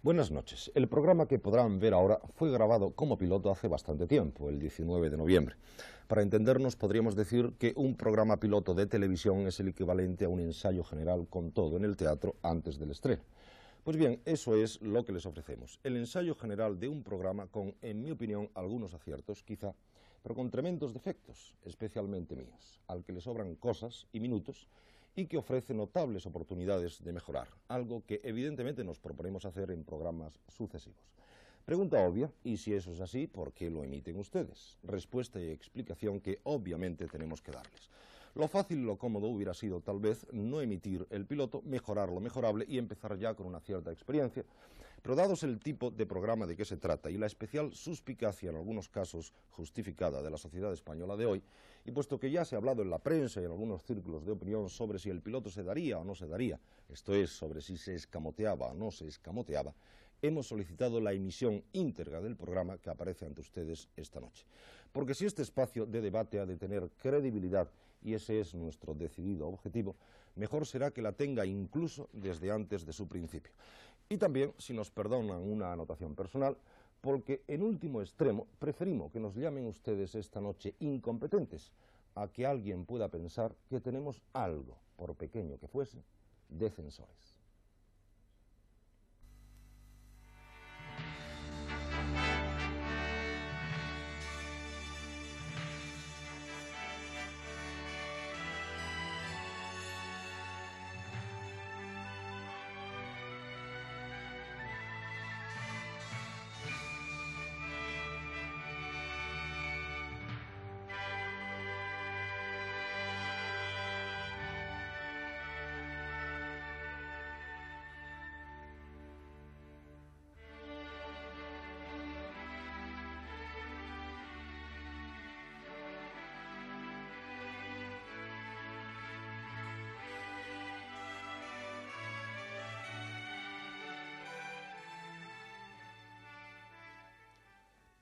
Buenas noches. El programa que podrán ver ahora fue grabado como piloto hace bastante tiempo, el 19 de noviembre. Para entendernos, podríamos decir que un programa piloto de televisión es el equivalente a un ensayo general con todo en el teatro antes del estreno. Pues bien, eso es lo que les ofrecemos. El ensayo general de un programa con, en mi opinión, algunos aciertos, quizá, pero con tremendos defectos, especialmente míos, al que le sobran cosas y minutos, y que ofrece notables oportunidades de mejorar, algo que evidentemente nos proponemos hacer en programas sucesivos. Pregunta obvia, y si eso es así, ¿por qué lo emiten ustedes? Respuesta y explicación que obviamente tenemos que darles. Lo fácil y lo cómodo hubiera sido tal vez no emitir el piloto, mejorar lo mejorable y empezar ya con una cierta experiencia. Pero dados el tipo de programa de que se trata y la especial suspicacia en algunos casos justificada de la sociedad española de hoy, y puesto que ya se ha hablado en la prensa y en algunos círculos de opinión sobre si el piloto se daría o no se daría, esto es, sobre si se escamoteaba o no se escamoteaba, hemos solicitado la emisión íntegra del programa que aparece ante ustedes esta noche. Porque si este espacio de debate ha de tener credibilidad, y ese es nuestro decidido objetivo, mejor será que la tenga incluso desde antes de su principio. Y también, si nos perdonan una anotación personal, porque en último extremo preferimos que nos llamen ustedes esta noche incompetentes a que alguien pueda pensar que tenemos algo, por pequeño que fuese, de censores.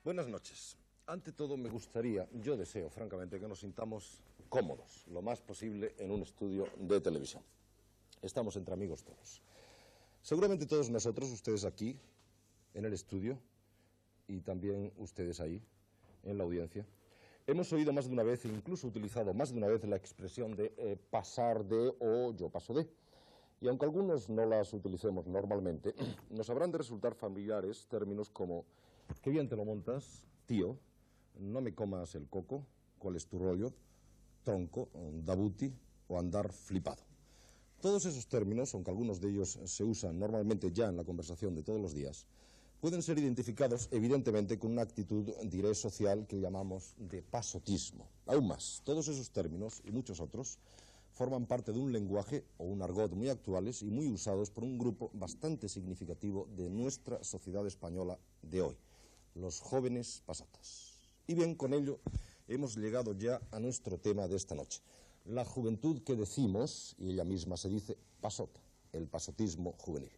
Buenas noches. Ante todo me gustaría, yo deseo francamente que nos sintamos cómodos, lo más posible en un estudio de televisión. Estamos entre amigos todos. Seguramente todos nosotros, ustedes aquí, en el estudio, y también ustedes ahí, en la audiencia, hemos oído más de una vez e incluso utilizado más de una vez la expresión de pasar de o yo paso de. Y aunque algunos no las utilicemos normalmente, nos habrán de resultar familiares términos como qué bien te lo montas, tío, no me comas el coco, cuál es tu rollo, tronco, dabuti o andar flipado. Todos esos términos, aunque algunos de ellos se usan normalmente ya en la conversación de todos los días, pueden ser identificados evidentemente con una actitud, diré, social que llamamos de pasotismo. Aún más, todos esos términos y muchos otros forman parte de un lenguaje o un argot muy actuales y muy usados por un grupo bastante significativo de nuestra sociedad española de hoy, los jóvenes pasotas. Y bien, con ello hemos llegado ya a nuestro tema de esta noche. La juventud que decimos, y ella misma se dice, pasota, el pasotismo juvenil.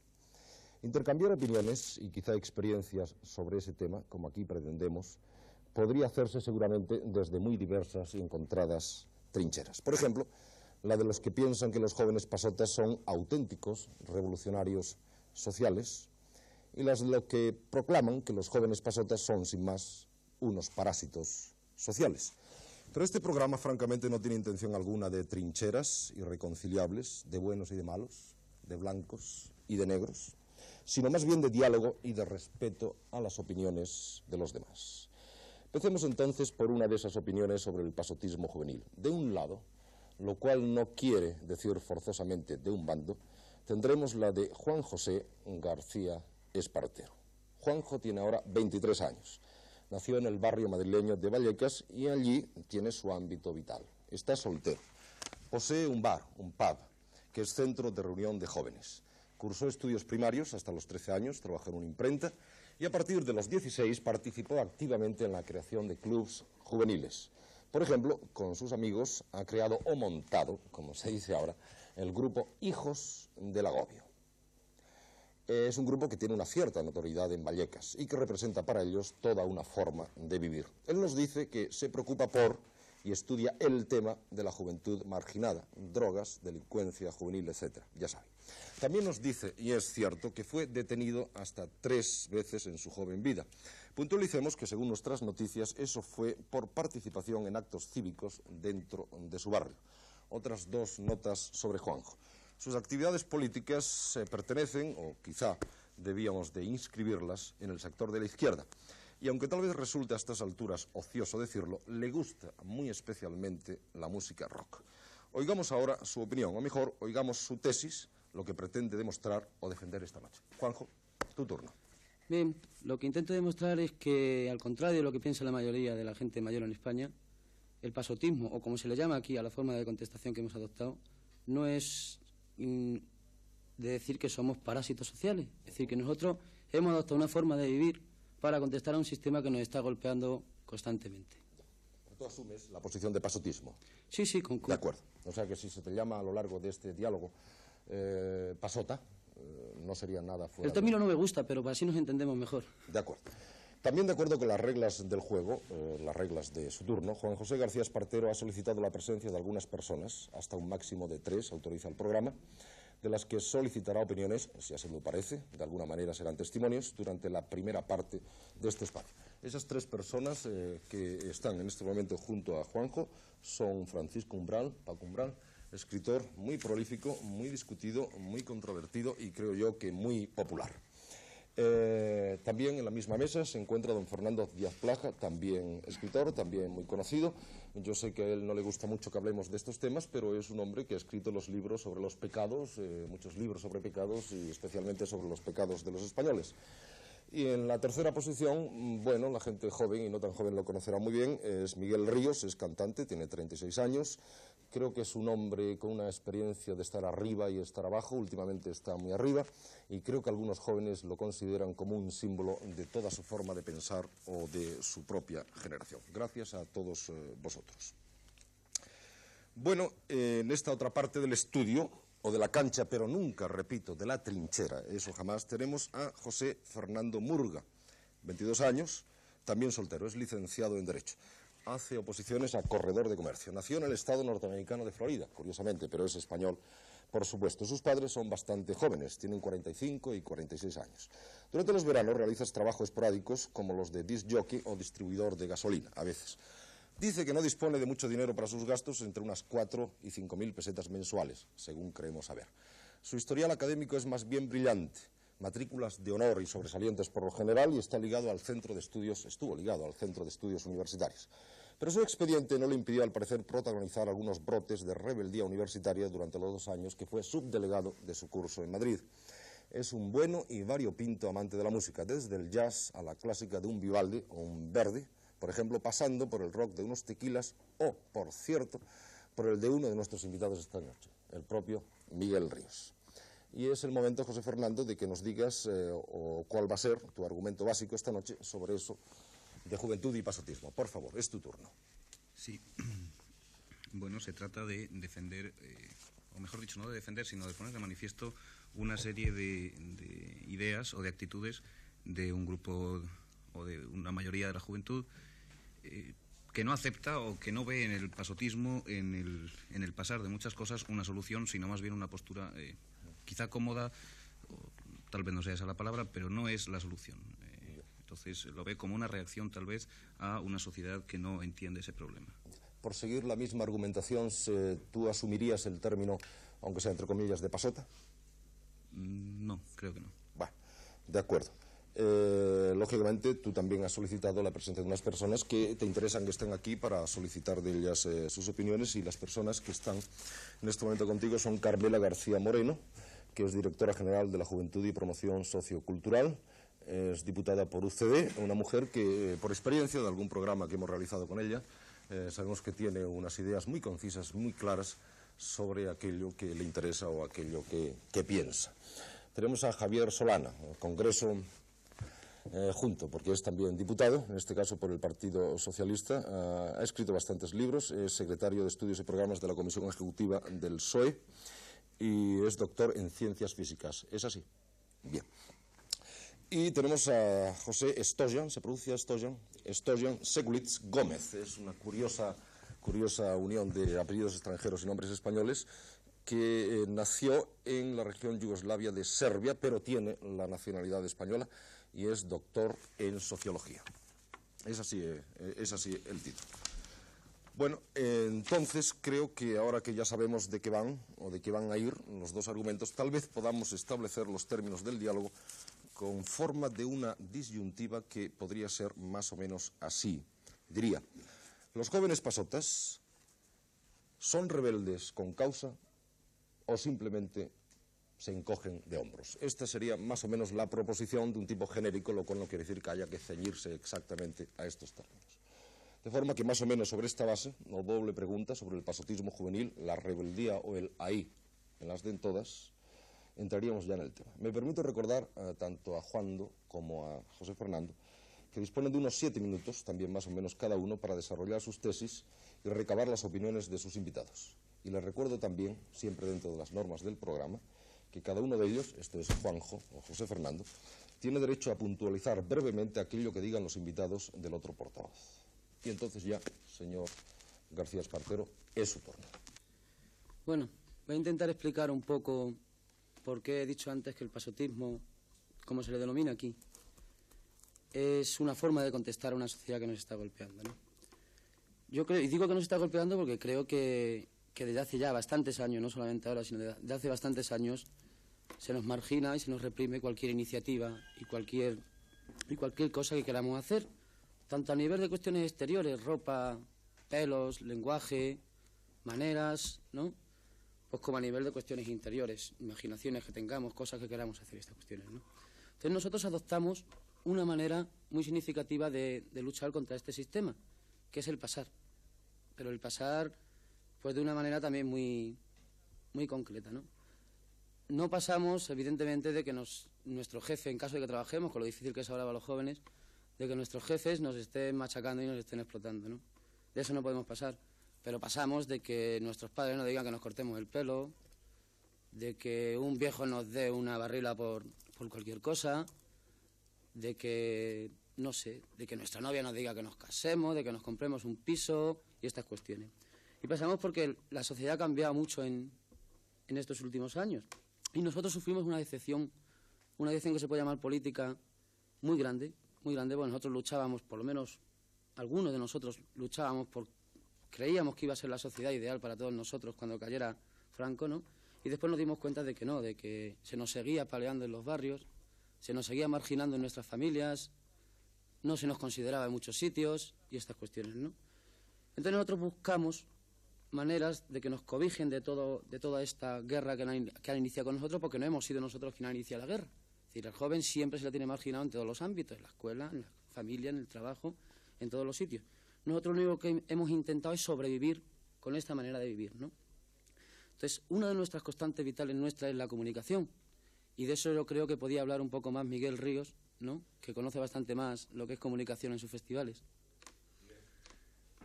Intercambiar opiniones y quizá experiencias sobre ese tema, como aquí pretendemos, podría hacerse seguramente desde muy diversas y encontradas trincheras. Por ejemplo, la de los que piensan que los jóvenes pasotas son auténticos revolucionarios sociales, y las de los que proclaman que los jóvenes pasotas son, sin más, unos parásitos sociales. Pero este programa, francamente, no tiene intención alguna de trincheras irreconciliables, de buenos y de malos, de blancos y de negros, sino más bien de diálogo y de respeto a las opiniones de los demás. Empecemos entonces por una de esas opiniones sobre el pasotismo juvenil. De un lado, lo cual no quiere decir forzosamente de un bando, tendremos la de Juan José García Espartero. Juanjo tiene ahora 23 años. Nació en el barrio madrileño de Vallecas y allí tiene su ámbito vital. Está soltero. Posee un bar, un pub, que es centro de reunión de jóvenes. Cursó estudios primarios hasta los 13 años, trabajó en una imprenta y a partir de los 16 participó activamente en la creación de clubs juveniles. Por ejemplo, con sus amigos ha creado o montado, como se dice ahora, el grupo Hijos del Agobio. Es un grupo que tiene una cierta notoriedad en Vallecas y que representa para ellos toda una forma de vivir. Él nos dice que se preocupa por y estudia el tema de la juventud marginada, drogas, delincuencia juvenil, etc. Ya saben. También nos dice, y es cierto, que fue detenido hasta 3 veces en su joven vida. Puntualicemos que, según nuestras noticias, eso fue por participación en actos cívicos dentro de su barrio. Otras 2 notas sobre Juanjo. Sus actividades políticas pertenecen, o quizá debíamos de inscribirlas, en el sector de la izquierda. Y aunque tal vez resulte a estas alturas ocioso decirlo, le gusta muy especialmente la música rock. Oigamos ahora su opinión, o mejor, oigamos su tesis, lo que pretende demostrar o defender esta noche. Juanjo, tu turno. Bien, lo que intento demostrar es que, al contrario de lo que piensa la mayoría de la gente mayor en España, el pasotismo, o como se le llama aquí a la forma de contestación que hemos adoptado, no es de decir que somos parásitos sociales. Es decir, que nosotros hemos adoptado una forma de vivir para contestar a un sistema que nos está golpeando constantemente. Tú asumes la posición de pasotismo. Sí, sí, concuerdo. De acuerdo. O sea que si se te llama a lo largo de este diálogo pasota, no sería nada fuera. El término no me gusta, pero así nos entendemos mejor. De acuerdo. También de acuerdo con las reglas del juego, las reglas de su turno, Juan José García Espartero ha solicitado la presencia de algunas personas, hasta un máximo de 3, autoriza el programa, de las que solicitará opiniones, si así me parece, de alguna manera serán testimonios, durante la primera parte de este espacio. Esas 3 personas que están en este momento junto a Juanjo son Francisco Umbral, Paco Umbral, escritor muy prolífico, muy discutido, muy controvertido y creo yo que muy popular. También en la misma mesa se encuentra don Fernando Díaz Plaja, también escritor, también muy conocido. Yo sé que a él no le gusta mucho que hablemos de estos temas, pero es un hombre que ha escrito los libros sobre los pecados, muchos libros sobre pecados y especialmente sobre los pecados de los españoles. Y en la tercera posición, bueno, la gente joven y no tan joven lo conocerá muy bien, es Miguel Ríos, es cantante, tiene 36 años. Creo que es un hombre con una experiencia de estar arriba y estar abajo, últimamente está muy arriba, y creo que algunos jóvenes lo consideran como un símbolo de toda su forma de pensar o de su propia generación. Gracias a todos vosotros. Bueno, en esta otra parte del estudio, o de la cancha, pero nunca, repito, de la trinchera, eso jamás, tenemos a José Fernando Murga, 22 años, también soltero, es licenciado en Derecho. Hace oposiciones a corredor de comercio. Nació en el estado norteamericano de Florida, curiosamente, pero es español, por supuesto. Sus padres son bastante jóvenes, tienen 45 y 46 años. Durante los veranos realiza trabajos esporádicos como los de disc jockey o distribuidor de gasolina, a veces. Dice que no dispone de mucho dinero para sus gastos, entre unas 4 y 5.000 pesetas mensuales, según creemos saber. Su historial académico es más bien brillante. Matrículas de honor y sobresalientes por lo general y estuvo ligado al Centro de Estudios Universitarios. Pero su expediente no le impidió, al parecer, protagonizar algunos brotes de rebeldía universitaria durante los 2 años que fue subdelegado de su curso en Madrid. Es un bueno y variopinto amante de la música, desde el jazz a la clásica de un Vivaldi o un Verdi, por ejemplo, pasando por el rock de unos Tequilas o, por cierto, por el de uno de nuestros invitados esta noche, el propio Miguel Ríos. Y es el momento, José Fernando, de que nos digas cuál va a ser tu argumento básico esta noche sobre eso de juventud y pasotismo. Por favor, es tu turno. Sí. Bueno, se trata de defender, o mejor dicho, no de defender, sino de poner de manifiesto una serie de ideas o de actitudes de un grupo o de una mayoría de la juventud que no acepta o que no ve en el pasotismo, en el pasar de muchas cosas, una solución, sino más bien una postura quizá cómoda, o tal vez no sea esa la palabra, pero no es la solución. Entonces lo ve como una reacción tal vez a una sociedad que no entiende ese problema. Por seguir la misma argumentación, ¿tú asumirías el término, aunque sea entre comillas, de pasota? No, creo que no. Bueno, de acuerdo. Lógicamente, tú también has solicitado la presencia de unas personas que te interesan que estén aquí para solicitar de ellas sus opiniones, y las personas que están en este momento contigo son Carmela García Moreno, que es directora general de la Juventud y Promoción Sociocultural, es diputada por UCD, una mujer que, por experiencia de algún programa que hemos realizado con ella, sabemos que tiene unas ideas muy concisas, muy claras sobre aquello que le interesa o aquello que piensa. Tenemos a Javier Solana, Congreso junto, porque es también diputado, en este caso por el Partido Socialista, ha escrito bastantes libros, es secretario de Estudios y Programas de la Comisión Ejecutiva del PSOE y es doctor en Ciencias Físicas. ¿Es así? Bien. Y tenemos a José Stojan, ¿se pronuncia Stojan? Stojan Segulitz Gómez. Es una curiosa curiosa unión de apellidos extranjeros y nombres españoles, que nació en la región Yugoslavia de Serbia, pero tiene la nacionalidad española y es doctor en sociología. Es así el título. Bueno, entonces creo que ahora que ya sabemos de qué van o de qué van a ir los dos argumentos, tal vez podamos establecer los términos del diálogo con forma de una disyuntiva que podría ser más o menos así. Diría, los jóvenes pasotas son rebeldes con causa o simplemente se encogen de hombros. Esta sería más o menos la proposición de un tipo genérico, lo cual no quiere decir que haya que ceñirse exactamente a estos términos. De forma que más o menos sobre esta base, o doble pregunta sobre el pasotismo juvenil, la rebeldía o el ahí, en las den todas, entraríamos ya en el tema. Me permito recordar tanto a Juando como a José Fernando que disponen de unos 7 minutos, también más o menos cada uno, para desarrollar sus tesis y recabar las opiniones de sus invitados. Y les recuerdo también, siempre dentro de las normas del programa, que cada uno de ellos, esto es Juanjo o José Fernando, tiene derecho a puntualizar brevemente aquello que digan los invitados del otro portavoz. Y entonces ya, señor García Espartero, es su turno. Bueno, voy a intentar explicar un poco por qué he dicho antes que el pasotismo, como se le denomina aquí, es una forma de contestar a una sociedad que nos está golpeando, ¿no? Yo creo, y digo que nos está golpeando porque creo que desde hace ya bastantes años, no solamente ahora, sino desde hace bastantes años, se nos margina y se nos reprime cualquier iniciativa y cualquier cosa que queramos hacer, tanto a nivel de cuestiones exteriores, ropa, pelos, lenguaje, maneras, ¿no? Pues como a nivel de cuestiones interiores, imaginaciones que tengamos, cosas que queramos hacer, estas cuestiones, ¿no? Entonces nosotros adoptamos una manera muy significativa de luchar contra este sistema, que es el pasar. Pero el pasar, pues de una manera también muy concreta, ¿no? No pasamos, evidentemente, de que nuestro jefe, en caso de que trabajemos, con lo difícil que es ahora para los jóvenes, de que nuestros jefes nos estén machacando y nos estén explotando, ¿no? De eso no podemos pasar. Pero pasamos de que nuestros padres nos digan que nos cortemos el pelo, de que un viejo nos dé una barrila por cualquier cosa, de que, no sé, de que nuestra novia nos diga que nos casemos, de que nos compremos un piso y estas cuestiones. Y pasamos porque la sociedad ha cambiado mucho en estos últimos años. Y nosotros sufrimos una decepción que se puede llamar política muy grande, porque nosotros luchábamos, por lo menos algunos de nosotros luchábamos creíamos que iba a ser la sociedad ideal para todos nosotros cuando cayera Franco, ¿no? Y después nos dimos cuenta de que no, de que se nos seguía paleando en los barrios, se nos seguía marginando en nuestras familias, no se nos consideraba en muchos sitios y estas cuestiones, ¿no? Entonces nosotros buscamos maneras de que nos cobijen de toda esta guerra que han iniciado con nosotros, porque no hemos sido nosotros quienes han iniciado la guerra. Es decir, al joven siempre se le tiene marginado en todos los ámbitos, en la escuela, en la familia, en el trabajo, en todos los sitios. Nosotros lo único que hemos intentado es sobrevivir con esta manera de vivir, ¿no? Entonces, una de nuestras constantes vitales nuestras es la comunicación, y de eso yo creo que podía hablar un poco más Miguel Ríos, ¿no?, que conoce bastante más lo que es comunicación en sus festivales.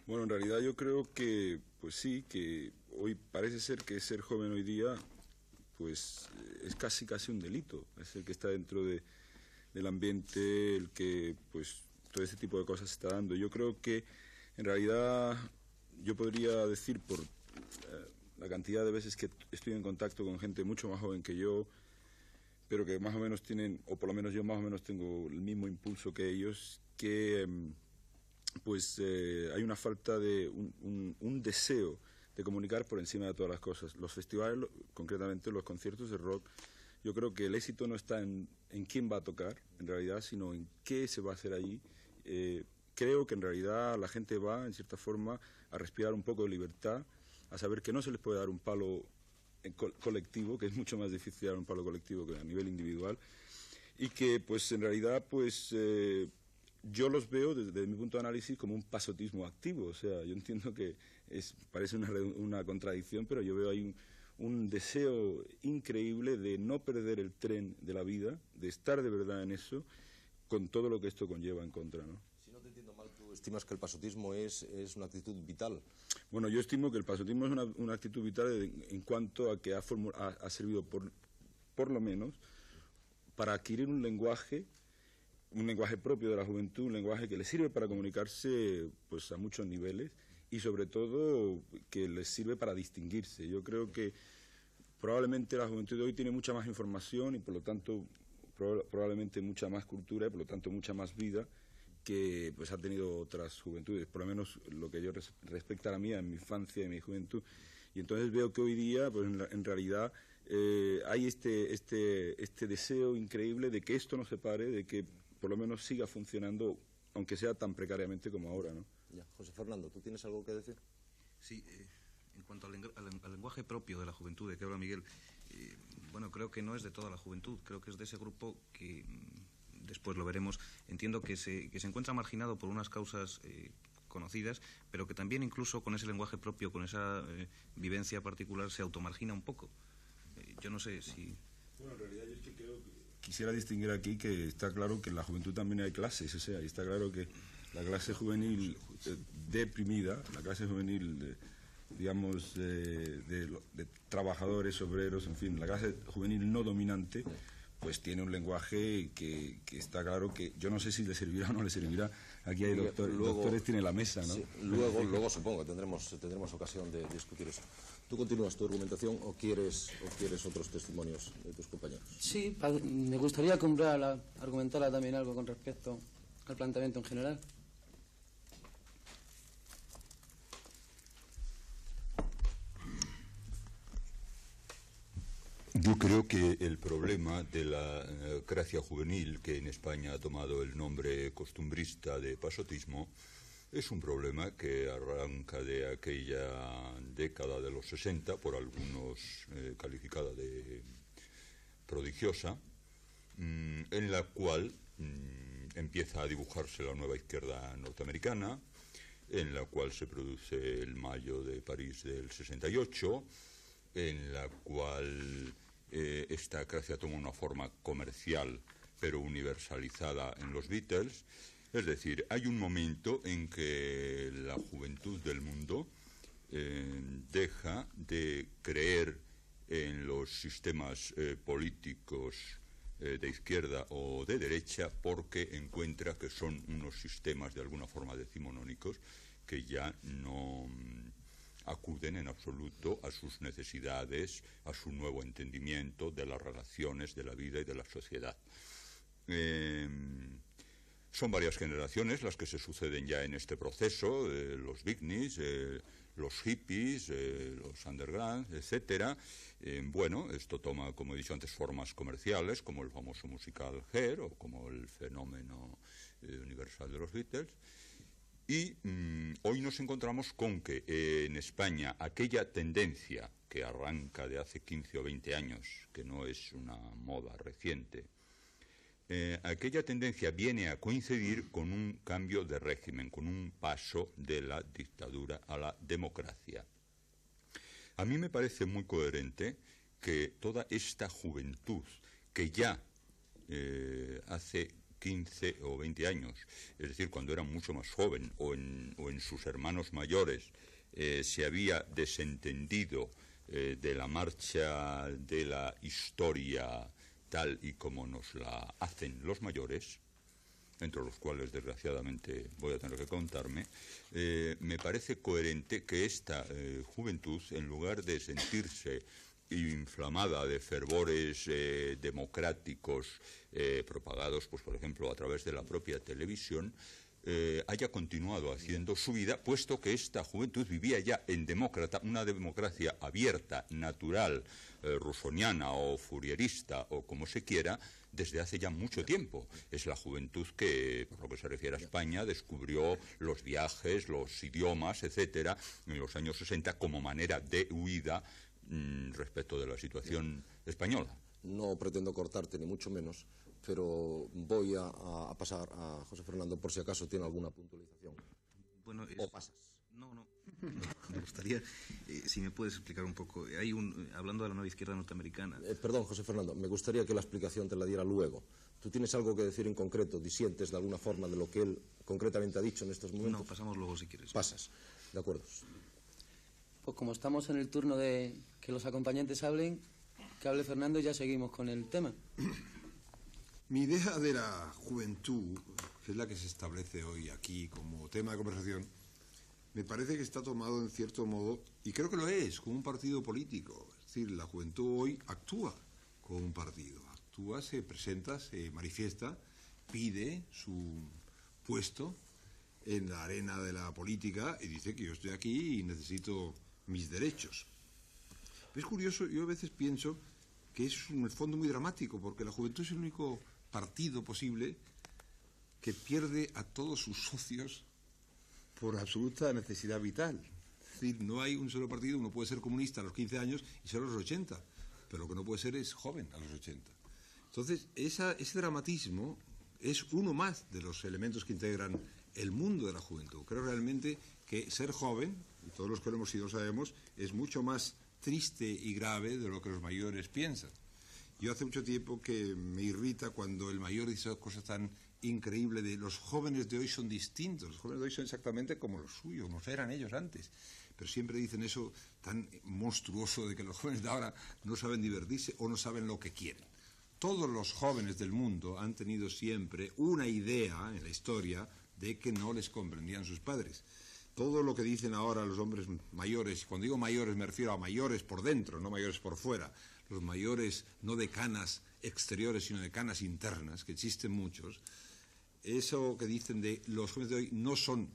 Bueno, en realidad yo creo que, pues sí, que hoy parece ser que ser joven hoy día, pues es casi un delito. Es el que está dentro del ambiente, el que, pues, todo ese tipo de cosas se está dando. Yo creo que, en realidad, yo podría decir por la cantidad de veces que estoy en contacto con gente mucho más joven que yo, pero que más o menos tienen, o por lo menos yo más o menos tengo el mismo impulso que ellos, que hay una falta de un deseo de comunicar por encima de todas las cosas. Los festivales, concretamente los conciertos de rock, yo creo que el éxito no está en quién va a tocar, en realidad, sino en qué se va a hacer allí. Creo que en realidad la gente va, en cierta forma, a respirar un poco de libertad, a saber que no se les puede dar un palo colectivo, que es mucho más difícil dar un palo colectivo que a nivel individual, y que, pues, en realidad, pues, yo los veo desde mi punto de análisis como un pasotismo activo. O sea, yo entiendo que parece una contradicción, pero yo veo ahí un deseo increíble de no perder el tren de la vida, de estar de verdad en eso, con todo lo que esto conlleva en contra, ¿no? Si no te entiendo mal, tú estimas que el pasotismo es una actitud vital. Bueno, yo estimo que el pasotismo es una actitud vital en cuanto a que ha servido por lo menos para adquirir un lenguaje propio de la juventud, un lenguaje que le sirve para comunicarse, pues, a muchos niveles, y sobre todo que les sirve para distinguirse. Yo creo que probablemente la juventud de hoy tiene mucha más información y por lo tanto probablemente mucha más cultura y por lo tanto mucha más vida que pues ha tenido otras juventudes, por lo menos lo que yo respecta a la mía, en mi infancia y mi juventud. Y entonces veo que hoy día, pues en realidad, hay este deseo increíble de que esto no se pare, de que por lo menos siga funcionando, aunque sea tan precariamente como ahora, ¿no? Ya. José Fernando, ¿tú tienes algo que decir? Sí, en cuanto al lenguaje propio de la juventud de que habla Miguel, bueno, creo que no es de toda la juventud, creo que es de ese grupo que, después lo veremos, entiendo que se encuentra marginado por unas causas conocidas, pero que también incluso con ese lenguaje propio, con esa vivencia particular, se automargina un poco. Yo no sé si... Bueno, en realidad yo es que creo que quisiera distinguir aquí que está claro que en la juventud también hay clases, o sea, y está claro que la clase juvenil deprimida, la clase juvenil, digamos, de trabajadores, obreros, en fin, la clase juvenil no dominante, pues tiene un lenguaje que está claro que yo no sé si le servirá o no le servirá. Aquí hay doctores tiene la mesa, ¿no? Sí, luego supongo que tendremos ocasión de discutir eso. ¿Tú continúas tu argumentación o quieres otros testimonios de tus compañeros? Sí, me gustaría argumentarla también algo con respecto al planteamiento en general. Yo creo que el problema de la gracia juvenil, que en España ha tomado el nombre costumbrista de pasotismo, es un problema que arranca de aquella década de los 60, por algunos calificada de prodigiosa, en la cual empieza a dibujarse la nueva izquierda norteamericana, en la cual se produce el Mayo de París del 68, en la cual esta gracia toma una forma comercial pero universalizada en los Beatles. Es decir, hay un momento en que la juventud del mundo deja de creer en los sistemas políticos de izquierda o de derecha porque encuentra que son unos sistemas de alguna forma decimonónicos que ya no acuden en absoluto a sus necesidades, a su nuevo entendimiento de las relaciones, de la vida y de la sociedad. Son varias generaciones las que se suceden ya en este proceso, los beatniks, los hippies, los underground, etcétera. Bueno, esto toma, como he dicho antes, formas comerciales, como el famoso musical Hair o como el fenómeno universal de los Beatles. Y hoy nos encontramos con que en España aquella tendencia que arranca de hace 15 o 20 años, que no es una moda reciente, aquella tendencia viene a coincidir con un cambio de régimen, con un paso de la dictadura a la democracia. A mí me parece muy coherente que toda esta juventud que ya hace 15 o 20 años, es decir, cuando era mucho más joven o en sus hermanos mayores, se había desentendido de la marcha de la historia tal y como nos la hacen los mayores, entre los cuales desgraciadamente voy a tener que contarme, me parece coherente que esta juventud, en lugar de sentirse inflamada de fervores democráticos propagados, pues por ejemplo, a través de la propia televisión, haya continuado haciendo su vida, puesto que esta juventud vivía ya en una democracia abierta, natural, rusoniana o fourierista o como se quiera, desde hace ya mucho tiempo. Es la juventud que, por lo que se refiere a España, descubrió los viajes, los idiomas, etcétera, en los años 60 como manera de huida respecto de la situación española. No pretendo cortarte, ni mucho menos, pero voy a pasar a José Fernando por si acaso tiene alguna puntualización. Bueno, ¿O pasas? No. Me gustaría, si me puedes explicar un poco. Hablando de la nueva izquierda norteamericana. Perdón, José Fernando, me gustaría que la explicación te la diera luego. ¿Tú tienes algo que decir en concreto? ¿Disientes de alguna forma de lo que él concretamente ha dicho en estos momentos? No, pasamos luego si quieres. Pasas, de acuerdo. Pues como estamos en el turno de que los acompañantes hablen, que hable Fernando y ya seguimos con el tema. Mi idea de la juventud, que es la que se establece hoy aquí como tema de conversación, me parece que está tomado en cierto modo, y creo que lo es, como un partido político. Es decir, la juventud hoy actúa como un partido. Actúa, se presenta, se manifiesta, pide su puesto en la arena de la política y dice que yo estoy aquí y necesito mis derechos. Es curioso, yo a veces pienso que es en el fondo muy dramático, porque la juventud es el único partido posible que pierde a todos sus socios por absoluta necesidad vital. Es decir, no hay un solo partido, uno puede ser comunista a los 15 años y ser a los 80, pero lo que no puede ser es joven a los 80. Entonces, ese dramatismo es uno más de los elementos que integran el mundo de la juventud. Creo realmente que ser joven, y todos los que lo hemos sido sabemos, es mucho más triste y grave de lo que los mayores piensan. Yo hace mucho tiempo que me irrita cuando el mayor dice cosas tan increíbles de los jóvenes de hoy son distintos, los jóvenes de hoy son exactamente como los suyos, como eran ellos antes. Pero siempre dicen eso tan monstruoso de que los jóvenes de ahora no saben divertirse o no saben lo que quieren. Todos los jóvenes del mundo han tenido siempre una idea en la historia de que no les comprendían sus padres. Todo lo que dicen ahora los hombres mayores, cuando digo mayores me refiero a mayores por dentro, no mayores por fuera, los mayores no de canas exteriores sino de canas internas, que existen muchos, eso que dicen de los jóvenes de hoy no son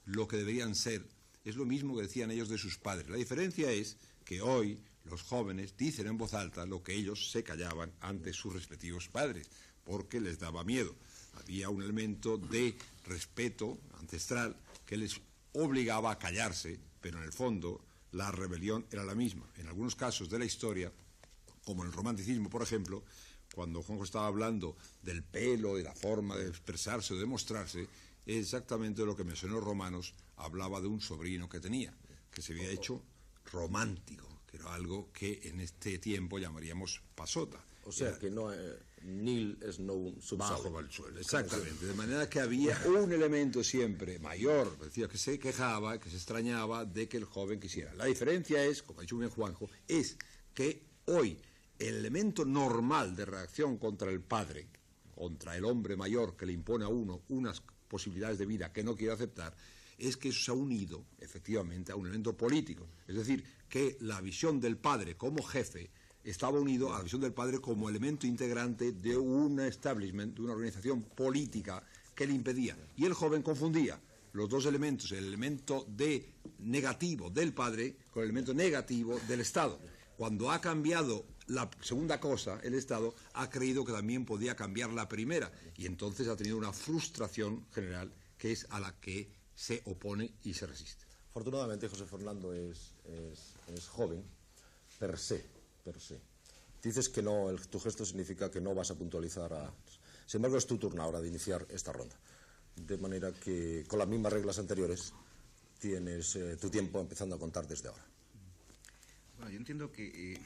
lo que deberían ser, es lo mismo que decían ellos de sus padres. La diferencia es que hoy los jóvenes dicen en voz alta lo que ellos se callaban ante sus respectivos padres, porque les daba miedo. Había un elemento de respeto ancestral que les obligaba a callarse, pero en el fondo la rebelión era la misma. En algunos casos de la historia, como en el romanticismo, por ejemplo, cuando Juanjo estaba hablando del pelo, de la forma de expresarse o de mostrarse, es exactamente lo que Mesonero Romanos hablaba de un sobrino que tenía, que se había hecho romántico, que era algo que en este tiempo llamaríamos pasota. O sea, que no nil es no un subsuelo. Bajo el suelo, exactamente. De manera que había un elemento siempre mayor, decía, que se quejaba, que se extrañaba de que el joven quisiera. La diferencia es, como ha dicho bien Juanjo, es que hoy el elemento normal de reacción contra el padre, contra el hombre mayor que le impone a uno unas posibilidades de vida que no quiere aceptar, es que eso se ha unido efectivamente a un elemento político. Es decir, que la visión del padre como jefe estaba unido a la visión del padre como elemento integrante de un establishment, de una organización política que le impedía. Y el joven confundía los dos elementos, el elemento negativo del padre con el elemento negativo del Estado. Cuando ha cambiado la segunda cosa, el Estado ha creído que también podía cambiar la primera, y entonces ha tenido una frustración general que es a la que se opone y se resiste. Afortunadamente José Fernando es joven per se. Dices que no, tu gesto significa que no vas a puntualizar a... Sin embargo, es tu turno ahora de iniciar esta ronda. De manera que, con las mismas reglas anteriores, tienes tu tiempo empezando a contar desde ahora. Bueno, yo entiendo que,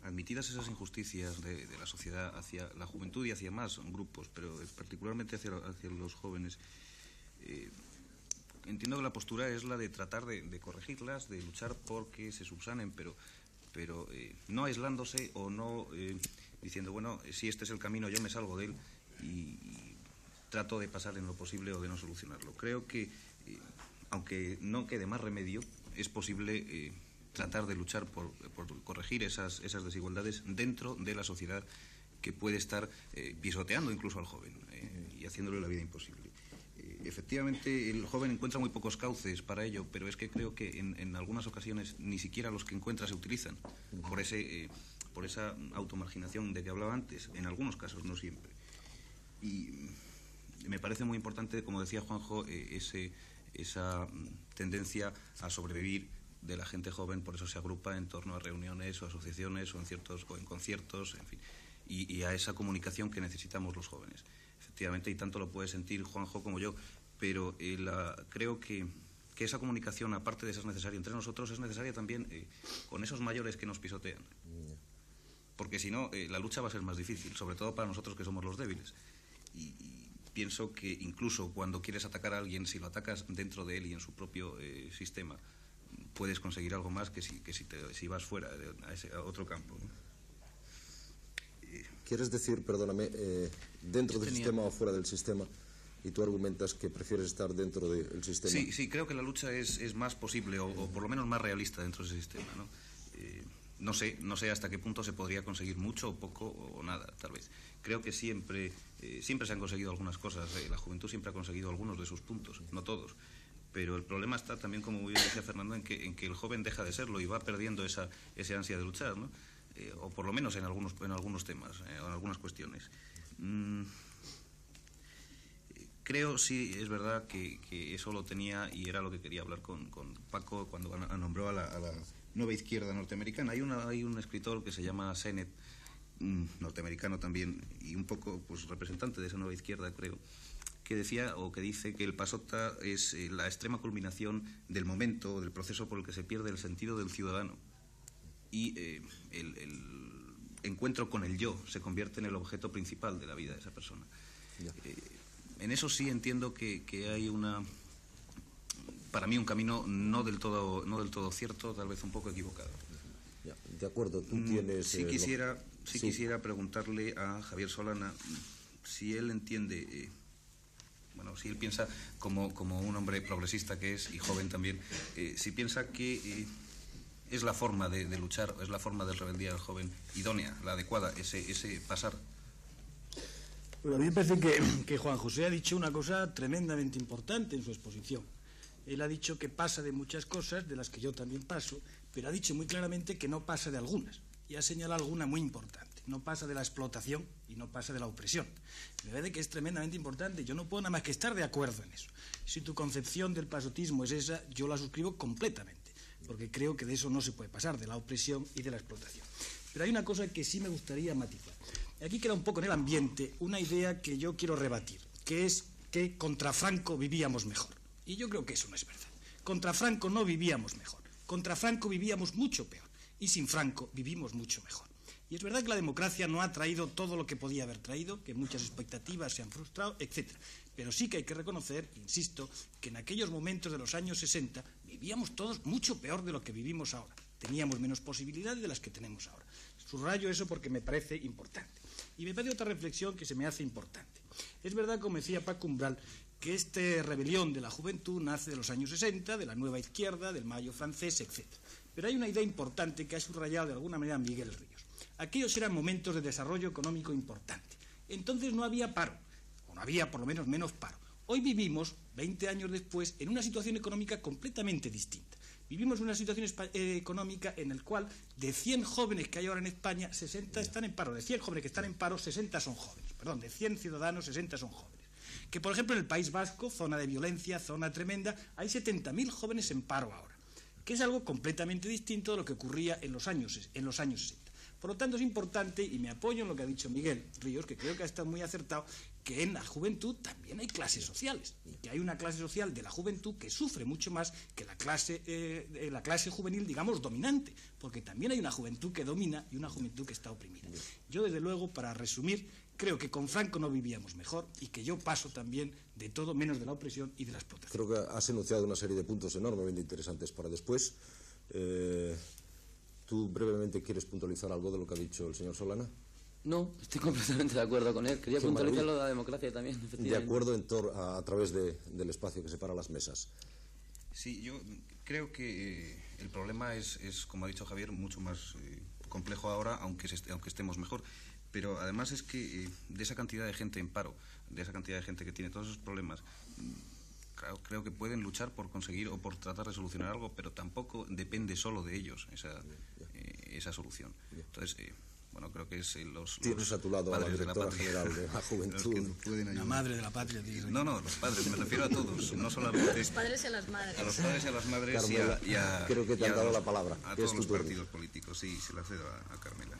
admitidas esas injusticias de la sociedad hacia la juventud y hacia más grupos, pero particularmente hacia los jóvenes, entiendo que la postura es la de tratar de corregirlas, de luchar por que se subsanen, pero no aislándose o no diciendo, bueno, si este es el camino yo me salgo de él y trato de pasar en lo posible o de no solucionarlo. Creo que, aunque no quede más remedio, es posible tratar de luchar por corregir esas desigualdades dentro de la sociedad que puede estar pisoteando incluso al joven y haciéndole la vida imposible. Efectivamente, el joven encuentra muy pocos cauces para ello, pero es que creo que en algunas ocasiones ni siquiera los que encuentra se utilizan por esa automarginación de que hablaba antes, en algunos casos, no siempre. Y me parece muy importante, como decía Juanjo, esa tendencia a sobrevivir de la gente joven, por eso se agrupa en torno a reuniones o asociaciones o en conciertos, en fin, y a esa comunicación que necesitamos los jóvenes. Efectivamente, y tanto lo puede sentir Juanjo como yo, pero creo que esa comunicación, aparte de ser necesaria entre nosotros, es necesaria también con esos mayores que nos pisotean. Porque si no, la lucha va a ser más difícil, sobre todo para nosotros que somos los débiles. Y pienso que incluso cuando quieres atacar a alguien, si lo atacas dentro de él y en su propio sistema, puedes conseguir algo más que si vas fuera, a otro campo, ¿no? ¿Quieres decir, perdóname, dentro del sistema o fuera del sistema? y tú argumentas que prefieres estar dentro del sistema. Sí, creo que la lucha es más posible o por lo menos más realista dentro de ese sistema, ¿no? No sé hasta qué punto se podría conseguir mucho o poco o nada, tal vez. Creo que siempre se han conseguido algunas cosas. La juventud siempre ha conseguido algunos de sus puntos, no todos. Pero el problema está también, como bien decía Fernando, en que el joven deja de serlo y va perdiendo ese ansia de luchar, ¿no? O por lo menos en algunos temas, en algunas cuestiones. Creo, sí, es verdad que eso lo tenía y era lo que quería hablar con Paco cuando nombró a la nueva izquierda norteamericana. Hay un escritor que se llama Sennett, norteamericano también, y un poco pues representante de esa nueva izquierda, creo, que decía o que dice que el PASOTA es la extrema culminación del momento, del proceso por el que se pierde el sentido del ciudadano y el encuentro con el yo se convierte en el objeto principal de la vida de esa persona. En eso sí entiendo que hay para mí un camino no del todo cierto, tal vez un poco equivocado. De acuerdo, tú tienes... Quisiera preguntarle a Javier Solana si él entiende, si él piensa como un hombre progresista que es y joven también, si piensa que es la forma de luchar, es la forma de rebeldía del joven idónea, la adecuada, ese pasar. Bueno, a mí me parece que Juan José ha dicho una cosa tremendamente importante en su exposición. Él ha dicho que pasa de muchas cosas, de las que yo también paso, pero ha dicho muy claramente que no pasa de algunas. Y ha señalado alguna muy importante. No pasa de la explotación y no pasa de la opresión. Me parece que es tremendamente importante. Yo no puedo nada más que estar de acuerdo en eso. Si tu concepción del pasotismo es esa, yo la suscribo completamente, porque creo que de eso no se puede pasar, de la opresión y de la explotación. Pero hay una cosa que sí me gustaría matizar. Aquí queda un poco en el ambiente una idea que yo quiero rebatir, que es que contra Franco vivíamos mejor. Y yo creo que eso no es verdad. Contra Franco no vivíamos mejor. Contra Franco vivíamos mucho peor. Y sin Franco vivimos mucho mejor. Y es verdad que la democracia no ha traído todo lo que podía haber traído, que muchas expectativas se han frustrado, etc. Pero sí que hay que reconocer, insisto, que en aquellos momentos de los años 60 vivíamos todos mucho peor de lo que vivimos ahora. Teníamos menos posibilidades de las que tenemos ahora. Subrayo eso porque me parece importante. Y me parece otra reflexión que se me hace importante. Es verdad, como decía Paco Umbral, que esta rebelión de la juventud nace de los años 60, de la nueva izquierda, del Mayo francés, etc. Pero hay una idea importante que ha subrayado de alguna manera Miguel Ríos. Aquellos eran momentos de desarrollo económico importante. Entonces no había paro, o no había por lo menos menos paro. Hoy vivimos, 20 años después, en una situación económica completamente distinta. Vivimos una situación económica en la cual de 100 jóvenes que hay ahora en España, 60 están en paro. De 100 jóvenes que están en paro, 60 son jóvenes. Perdón, de 100 ciudadanos, 60 son jóvenes. Que, por ejemplo, en el País Vasco, zona de violencia, zona tremenda, hay 70.000 jóvenes en paro ahora, que es algo completamente distinto de lo que ocurría en los años 60. Por lo tanto, es importante, y me apoyo en lo que ha dicho Miguel Ríos, que creo que ha estado muy acertado, que en la juventud también hay clases sociales, y que hay una clase social de la juventud que sufre mucho más que la clase juvenil, digamos, dominante, porque también hay una juventud que domina y una juventud que está oprimida. Yo, desde luego, para resumir, creo que con Franco no vivíamos mejor y que yo paso también de todo menos de la opresión y de la explotación. Creo que has enunciado una serie de puntos enormemente interesantes para después. ¿Tú brevemente quieres puntualizar algo de lo que ha dicho el señor Solana? No, estoy completamente de acuerdo con él. Quería puntualizar lo de la democracia también, efectivamente. De acuerdo a través del espacio que separa las mesas. Sí, yo creo que el problema es, como ha dicho Javier, mucho más complejo ahora, aunque estemos mejor. Pero además es que de esa cantidad de gente en paro, de esa cantidad de gente que tiene todos esos problemas, creo que pueden luchar por conseguir o por tratar de solucionar algo, pero tampoco depende solo de ellos esa solución. Entonces, creo que es tienes a tu lado a la directora general de la juventud. La madre de la patria. No, los padres, me refiero a todos, no solamente a los padres y a las madres. A los padres y a las madres. Carmela, creo que te han dado la palabra. A todos los partidos políticos, sí, se la cedo a Carmela.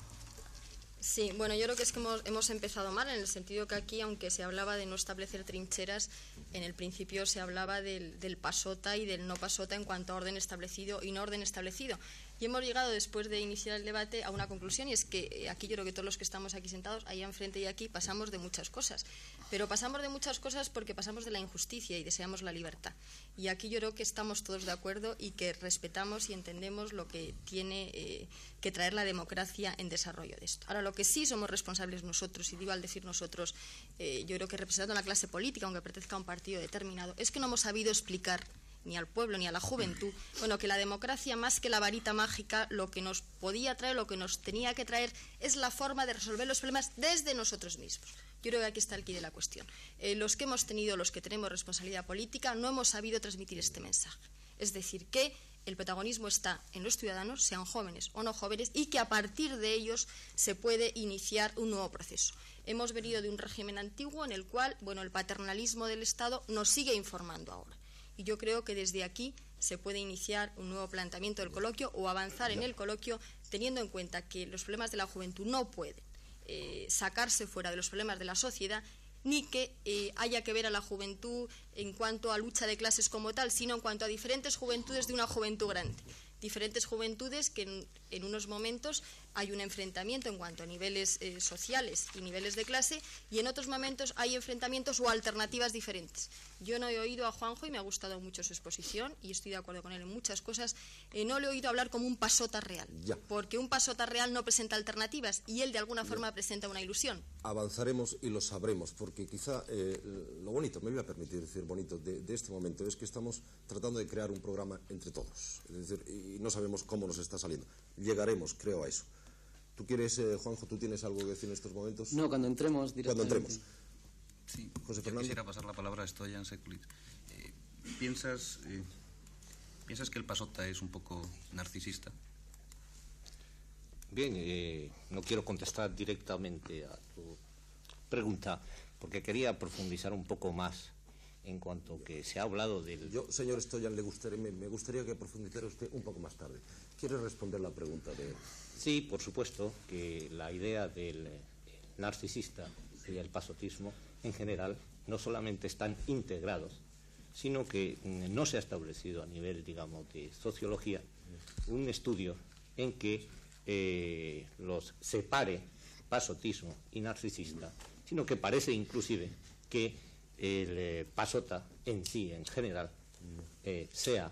Sí, bueno, yo creo que es que hemos empezado mal, en el sentido que aquí, aunque se hablaba de no establecer trincheras, en el principio se hablaba del pasota y del no pasota en cuanto a orden establecido y no orden establecido. Y hemos llegado, después de iniciar el debate, a una conclusión, y es que aquí yo creo que todos los que estamos aquí sentados, allá enfrente y aquí, pasamos de muchas cosas. Pero pasamos de muchas cosas porque pasamos de la injusticia y deseamos la libertad. Y aquí yo creo que estamos todos de acuerdo y que respetamos y entendemos lo que tiene que traer la democracia en desarrollo de esto. Ahora, lo que sí somos responsables nosotros, y digo al decir nosotros, yo creo que representando a la clase política, aunque pertenezca a un partido determinado, es que no hemos sabido explicar ni al pueblo ni a la juventud, bueno, que la democracia, más que la varita mágica, lo que nos podía traer, lo que nos tenía que traer, es la forma de resolver los problemas desde nosotros mismos. Yo creo que aquí está el quid de la cuestión. Los que hemos tenido, los que tenemos responsabilidad política, no hemos sabido transmitir este mensaje. Es decir, que el protagonismo está en los ciudadanos, sean jóvenes o no jóvenes, y que a partir de ellos se puede iniciar un nuevo proceso. Hemos venido de un régimen antiguo en el cual, bueno, el paternalismo del Estado nos sigue informando ahora. Y yo creo que desde aquí se puede iniciar un nuevo planteamiento del coloquio o avanzar en el coloquio teniendo en cuenta que los problemas de la juventud no pueden sacarse fuera de los problemas de la sociedad, ni que haya que ver a la juventud en cuanto a lucha de clases como tal, sino en cuanto a diferentes juventudes de una juventud grande. Diferentes juventudes que en unos momentos hay un enfrentamiento en cuanto a niveles sociales y niveles de clase, y en otros momentos hay enfrentamientos o alternativas diferentes. Yo no he oído a Juanjo, y me ha gustado mucho su exposición, y estoy de acuerdo con él en muchas cosas, no le he oído hablar como un pasota real, porque un pasota real no presenta alternativas, y él de alguna forma presenta una ilusión. Avanzaremos y lo sabremos, porque quizá lo bonito, me voy a permitir decir bonito, de este momento es que estamos tratando de crear un programa entre todos, es decir, y no sabemos cómo nos está saliendo. Llegaremos, creo, a eso. ¿Tú quieres, Juanjo, tú tienes algo que decir en estos momentos? No, cuando entremos directamente. Cuando entremos. Sí, José yo Fernando. quisiera pasar la palabra a Stoyan Sekulic. ¿Piensas que el pasota es un poco narcisista? Bien, no quiero contestar directamente a tu pregunta, porque quería profundizar un poco más en cuanto que se ha hablado del... Yo, señor Stoyan, me gustaría que profundizara usted un poco más tarde. ¿Quiere responder la pregunta de...? Sí, por supuesto, que la idea del narcisista y el pasotismo en general no solamente están integrados, sino que no se ha establecido a nivel, digamos, de sociología un estudio en que los separe pasotismo y narcisista, sino que parece inclusive que el pasota en sí, en general, sea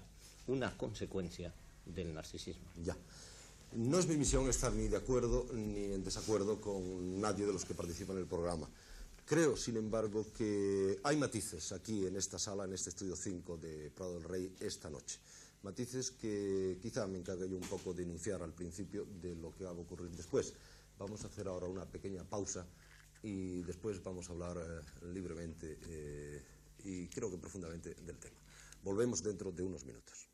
una consecuencia del narcisismo. Ya. No es mi misión estar ni de acuerdo ni en desacuerdo con nadie de los que participan en el programa. Creo, sin embargo, que hay matices aquí en esta sala, en este estudio 5 de Prado del Rey esta noche. Matices que quizá me encargue yo un poco de enunciar al principio de lo que va a ocurrir después. Vamos a hacer ahora una pequeña pausa y después vamos a hablar libremente y creo que profundamente del tema. Volvemos dentro de unos minutos.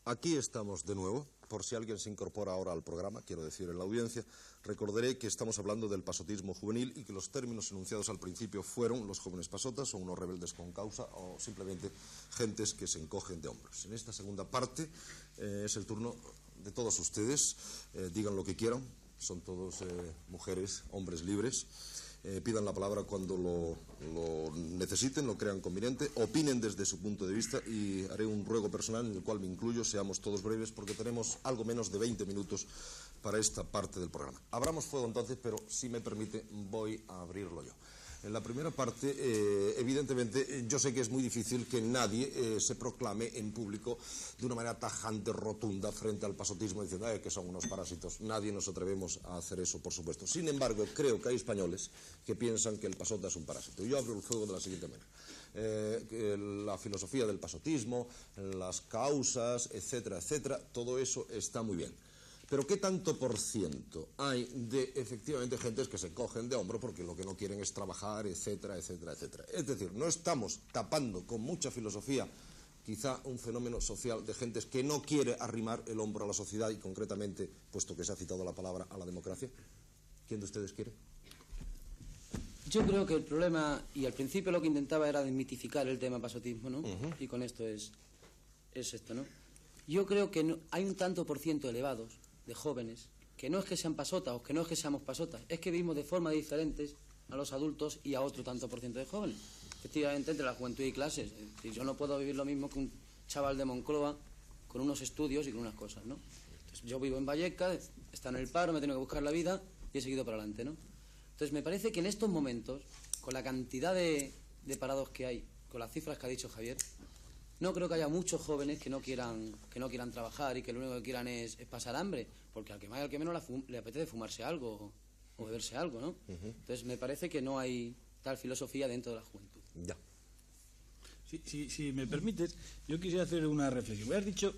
Aquí estamos de nuevo. Por si alguien se incorpora ahora al programa, quiero decir en la audiencia, recordaré que estamos hablando del pasotismo juvenil y que los términos enunciados al principio fueron los jóvenes pasotas o unos rebeldes con causa o simplemente gentes que se encogen de hombros. En esta segunda parte es el turno de todos ustedes. Digan lo que quieran, son todos mujeres, hombres libres. Pidan la palabra cuando lo necesiten, lo crean conveniente, opinen desde su punto de vista y haré un ruego personal en el cual me incluyo, seamos todos breves porque tenemos algo menos de 20 minutos para esta parte del programa. Abramos fuego entonces, pero si me permite voy a abrirlo yo. En la primera parte, evidentemente, yo sé que es muy difícil que nadie se proclame en público de una manera tajante, rotunda, frente al pasotismo, diciendo que son unos parásitos. Nadie nos atrevemos a hacer eso, por supuesto. Sin embargo, creo que hay españoles que piensan que el pasota es un parásito. Yo abro el fuego de la siguiente manera. La filosofía del pasotismo, las causas, etcétera, etcétera, todo eso está muy bien. Pero ¿qué tanto por ciento hay de, efectivamente, gentes que se cogen de hombro porque lo que no quieren es trabajar, etcétera, etcétera, etcétera? Es decir, no estamos tapando con mucha filosofía quizá un fenómeno social de gentes que no quiere arrimar el hombro a la sociedad y, concretamente, puesto que se ha citado la palabra, a la democracia. ¿Quién de ustedes quiere? Yo creo que el problema, y al principio lo que intentaba era desmitificar el tema pasotismo, ¿no? Y con esto es esto, ¿no? Yo creo que hay un tanto por ciento elevados de jóvenes que no es que sean pasotas o que no es que seamos pasotas, es que vivimos de forma diferentes a los adultos y a otro tanto por ciento de jóvenes. Efectivamente, entre la juventud y clases. Es decir, yo no puedo vivir lo mismo que un chaval de Moncloa con unos estudios y con unas cosas, ¿no? Entonces, yo vivo en Vallecas, está en el paro, me tengo que buscar la vida y he seguido para adelante, ¿no? Entonces, me parece que en estos momentos, con la cantidad de parados que hay, con las cifras que ha dicho Javier, no creo que haya muchos jóvenes que no quieran trabajar y que lo único que quieran es pasar hambre, porque al que más y al que menos le apetece fumarse algo o beberse algo, ¿no? Entonces, me parece que no hay tal filosofía dentro de la juventud. Ya. Si me permites, yo quisiera hacer una reflexión. Me has dicho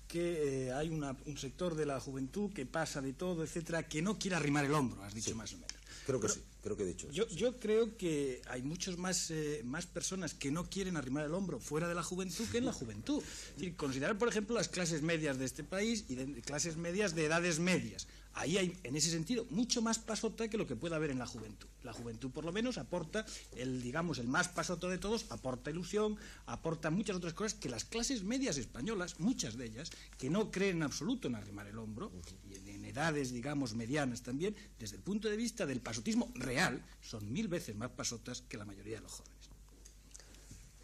que hay un sector de la juventud que pasa de todo, etcétera, que no quiere arrimar el hombro, has dicho más o menos. Creo que sí, creo que he dicho eso. Yo creo que hay muchos más personas que no quieren arrimar el hombro fuera de la juventud que en la juventud. Es decir, considerar, por ejemplo, las clases medias de este país y de clases medias de edades medias. Ahí hay, en ese sentido, mucho más pasota que lo que puede haber en la juventud. La juventud, por lo menos, aporta el más pasota de todos, aporta ilusión, aporta muchas otras cosas que las clases medias españolas, muchas de ellas, que no creen en absoluto en arrimar el hombro, y en edades, digamos, medianas también, desde el punto de vista del pasotismo real, son 1000 veces más pasotas que la mayoría de los jóvenes.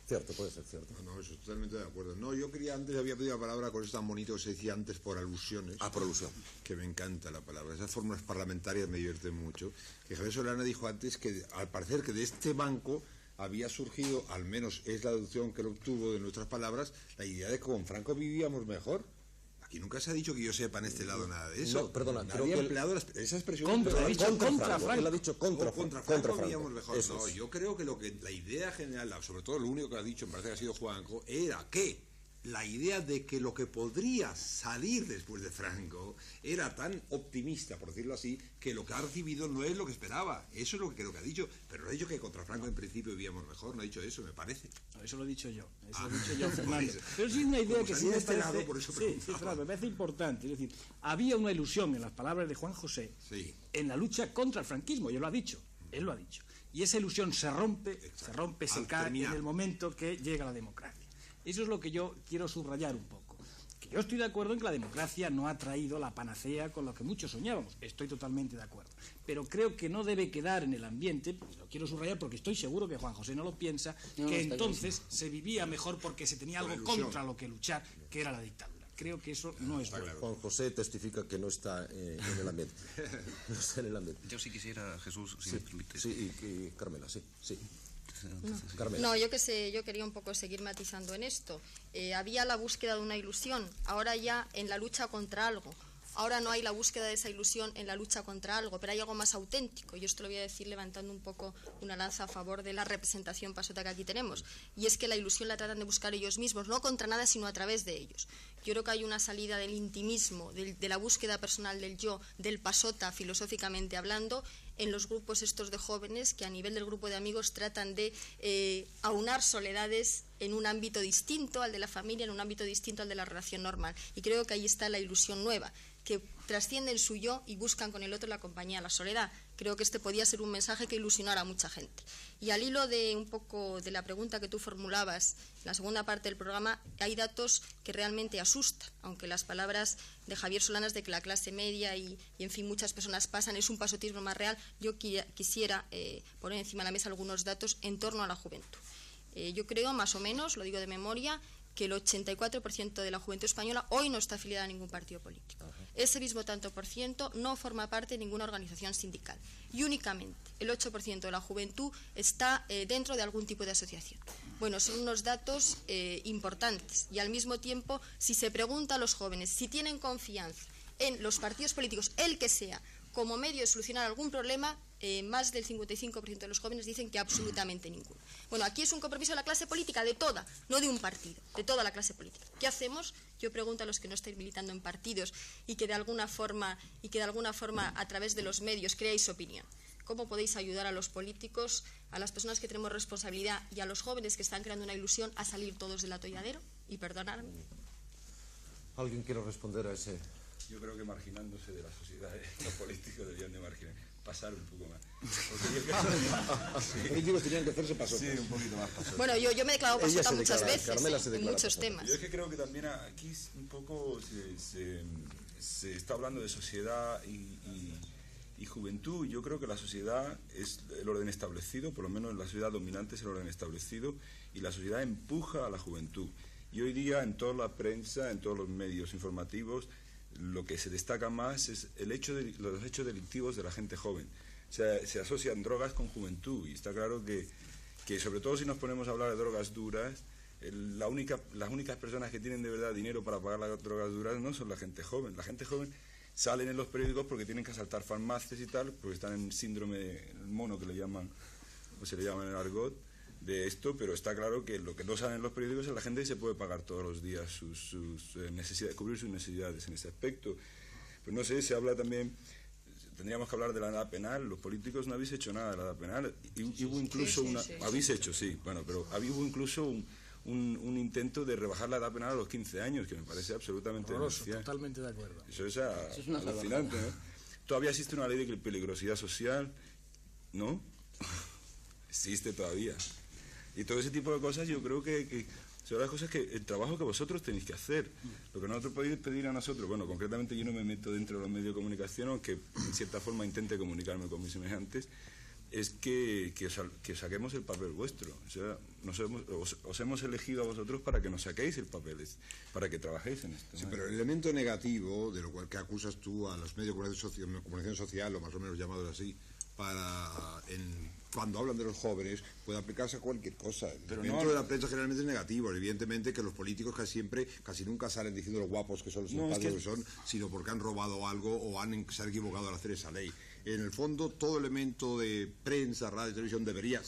Cierto, puede ser cierto. No, eso totalmente de acuerdo. No, yo quería antes, había pedido la palabra con eso tan bonito que se decía antes por alusiones. Ah, por alusión. Que me encanta la palabra. Esas fórmulas parlamentarias me divierten mucho. Que Javier Solana dijo antes que al parecer que de este banco había surgido, al menos es la deducción que él obtuvo de nuestras palabras, la idea de que con Franco vivíamos mejor. Aquí nunca se ha dicho que yo sepa en este lado nada de eso. No, perdona, nadie ha empleado esa expresión. Contra Franco. Él ha dicho contra Franco. Vivíamos mejor. No, yo creo que la idea general, sobre todo lo único que ha dicho, me parece que ha sido Juanjo, era que la idea de que lo que podría salir después de Franco era tan optimista, por decirlo así, que lo que ha recibido no es lo que esperaba. Eso es lo que creo que ha dicho. Pero no ha dicho que contra Franco en principio vivíamos mejor, no ha dicho eso, me parece. No, eso lo he dicho yo. Fernando. Pero sí una idea que sí me parece, me parece importante. Es decir, había una ilusión en las palabras de Juan José en la lucha contra el franquismo, y él lo ha dicho. Y esa ilusión se rompe, se cae en el momento que llega la democracia. Eso es lo que yo quiero subrayar un poco. Que yo estoy de acuerdo en que la democracia no ha traído la panacea con lo que muchos soñábamos. Estoy totalmente de acuerdo. Pero creo que no debe quedar en el ambiente, pues lo quiero subrayar porque estoy seguro que Juan José no lo piensa, que entonces se vivía mejor porque se tenía algo contra lo que luchar, que era la dictadura. Creo que eso no es bueno. Juan José testifica que no está en el ambiente. No está en el ambiente. Yo sí quisiera, Jesús, si me permite. Sí, y Carmela, sí. No, yo quería un poco seguir matizando en esto. Había la búsqueda de una ilusión, ahora ya en la lucha contra algo. Ahora no hay la búsqueda de esa ilusión en la lucha contra algo, pero hay algo más auténtico. Yo esto lo voy a decir levantando un poco una lanza a favor de la representación pasota que aquí tenemos. Y es que la ilusión la tratan de buscar ellos mismos, no contra nada, sino a través de ellos. Yo creo que hay una salida del intimismo, de la búsqueda personal del yo, del pasota, filosóficamente hablando, en los grupos estos de jóvenes que a nivel del grupo de amigos tratan de aunar soledades en un ámbito distinto al de la familia, en un ámbito distinto al de la relación normal. Y creo que ahí está la ilusión nueva, que trascienden su yo y buscan con el otro la compañía, la soledad. Creo que este podía ser un mensaje que ilusionara a mucha gente. Y al hilo de un poco de la pregunta que tú formulabas, en la segunda parte del programa, hay datos que realmente asustan, aunque las palabras de Javier Solanas de que la clase media y en fin, muchas personas pasan, es un pasotismo más real. Yo quisiera poner encima de la mesa algunos datos en torno a la juventud. Yo creo, más o menos, lo digo de memoria, que el 84% de la juventud española hoy no está afiliada a ningún partido político. Ese mismo tanto por ciento no forma parte de ninguna organización sindical. Y únicamente el 8% de la juventud está dentro de algún tipo de asociación. Bueno, son unos datos importantes. Y al mismo tiempo, si se pregunta a los jóvenes si tienen confianza en los partidos políticos, el que sea, como medio de solucionar algún problema, más del 55% de los jóvenes dicen que absolutamente ninguno. Bueno, aquí es un compromiso de la clase política, de toda, no de un partido, de toda la clase política. ¿Qué hacemos? Yo pregunto a los que no estáis militando en partidos y que de alguna forma a través de los medios creáis opinión. ¿Cómo podéis ayudar a los políticos, a las personas que tenemos responsabilidad y a los jóvenes que están creando una ilusión a salir todos del atolladero? Y perdonadme. ¿Alguien quiere responder a ese? Yo creo que marginándose de la sociedad, los políticos deberían de marginar, pasar un poco más. Los políticos tenían que hacerse pasar. Sí, un poquito más pasar. Bueno, yo me he declarado pasota muchas veces, Carmela se en declara muchos pasota. temas. Yo es que creo que también aquí un poco se está hablando de sociedad y juventud. Yo creo que la sociedad es el orden establecido, por lo menos en la sociedad dominante es el orden establecido, y la sociedad empuja a la juventud. Y hoy día en toda la prensa, en todos los medios informativos, lo que se destaca más es los hechos delictivos de la gente joven. O sea, se asocian drogas con juventud, y está claro que sobre todo si nos ponemos a hablar de drogas duras, las únicas personas que tienen de verdad dinero para pagar las drogas duras no son la gente joven. La gente joven salen en los periódicos porque tienen que asaltar farmacias y tal, porque están en síndrome mono, que le llaman, o se le llama en el argot de esto, pero está claro que lo que no salen en los periódicos es la gente que se puede pagar todos los días sus necesidades, cubrir sus necesidades en ese aspecto. Pues no sé, se habla también, tendríamos que hablar de la edad penal. Los políticos no habéis hecho nada de la edad penal. Hubo incluso habéis hecho, sí, bueno, pero hubo incluso un intento de rebajar la edad penal a los 15 años, que me parece absolutamente denunciable. Totalmente de acuerdo. Eso es alucinante, ¿no? Todavía existe una ley de peligrosidad social, ¿no? Existe todavía. Y todo ese tipo de cosas yo creo que son las cosas el trabajo que vosotros tenéis que hacer. Lo que nosotros podéis pedir a nosotros, bueno, concretamente yo no me meto dentro de los medios de comunicación, aunque en cierta forma intente comunicarme con mis semejantes, es que os saquemos el papel vuestro. O sea, os hemos elegido a vosotros para que nos saquéis el papel, para que trabajéis en esto. Sí, pero el elemento negativo, de lo cual que acusas tú a los medios de comunicación social, o más o menos llamados así, cuando hablan de los jóvenes, puede aplicarse a cualquier cosa. El elemento de la prensa generalmente es negativo. Evidentemente que los políticos casi nunca salen diciendo lo guapos que son, los simpáticos que son, sino porque han robado algo o se han equivocado al hacer esa ley. En el fondo, todo elemento de prensa, radio y televisión debería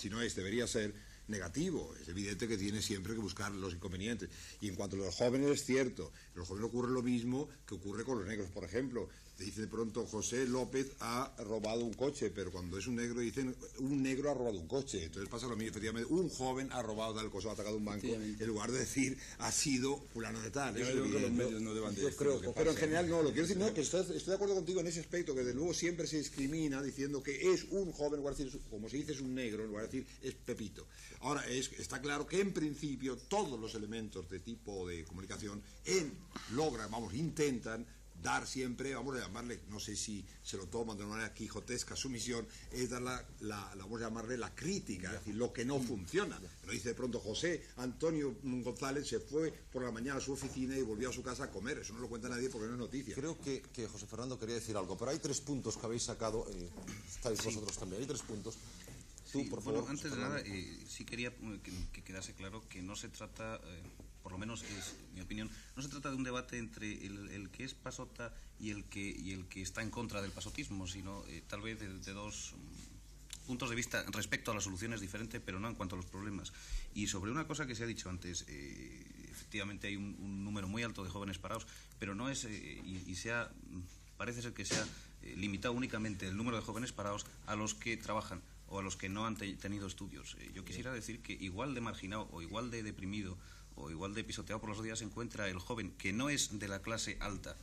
ser negativo. Es evidente que tiene siempre que buscar los inconvenientes. Y en cuanto a los jóvenes, es cierto, en los jóvenes ocurre lo mismo que ocurre con los negros, por ejemplo. Te dice de pronto, José López ha robado un coche, pero cuando es un negro dicen, un negro ha robado un coche. Entonces pasa lo mismo, efectivamente, un joven ha robado tal cosa, ha atacado un banco, en lugar de decir, ha sido fulano de tal. Yo creo que los medios no deban de decir lo que pero en pasa. general no, lo quiero decir, no, que estoy de acuerdo contigo en ese aspecto, que desde luego siempre se discrimina diciendo que es un joven, en lugar de decir, como se dice, es un negro, en lugar de decir, es Pepito. Ahora, está claro que en principio todos los elementos de tipo de comunicación intentan dar siempre, vamos a llamarle, no sé si se lo toman de una manera quijotesca, su misión es dar vamos a llamarle la crítica, es decir, lo que no funciona. Pero dice de pronto José Antonio González se fue por la mañana a su oficina y volvió a su casa a comer. Eso no lo cuenta nadie porque no es noticia. Creo que José Fernando quería decir algo, pero hay 3 puntos que habéis sacado, estáis vosotros también, hay 3 puntos. Tú, por favor, bueno, antes de nada, sí quería que quedase claro que no se trata, por lo menos es mi opinión, no se trata de un debate entre el que es pasota y el que está en contra del pasotismo, sino tal vez de dos puntos de vista respecto a las soluciones diferentes, pero no en cuanto a los problemas. Y sobre una cosa que se ha dicho antes, efectivamente hay un número muy alto de jóvenes parados, pero no es, parece ser que se ha limitado únicamente el número de jóvenes parados a los que trabajan o a los que no han tenido estudios. Yo quisiera decir que igual de marginado o igual de deprimido o igual de pisoteado por los días se encuentra el joven que no es de la clase alta,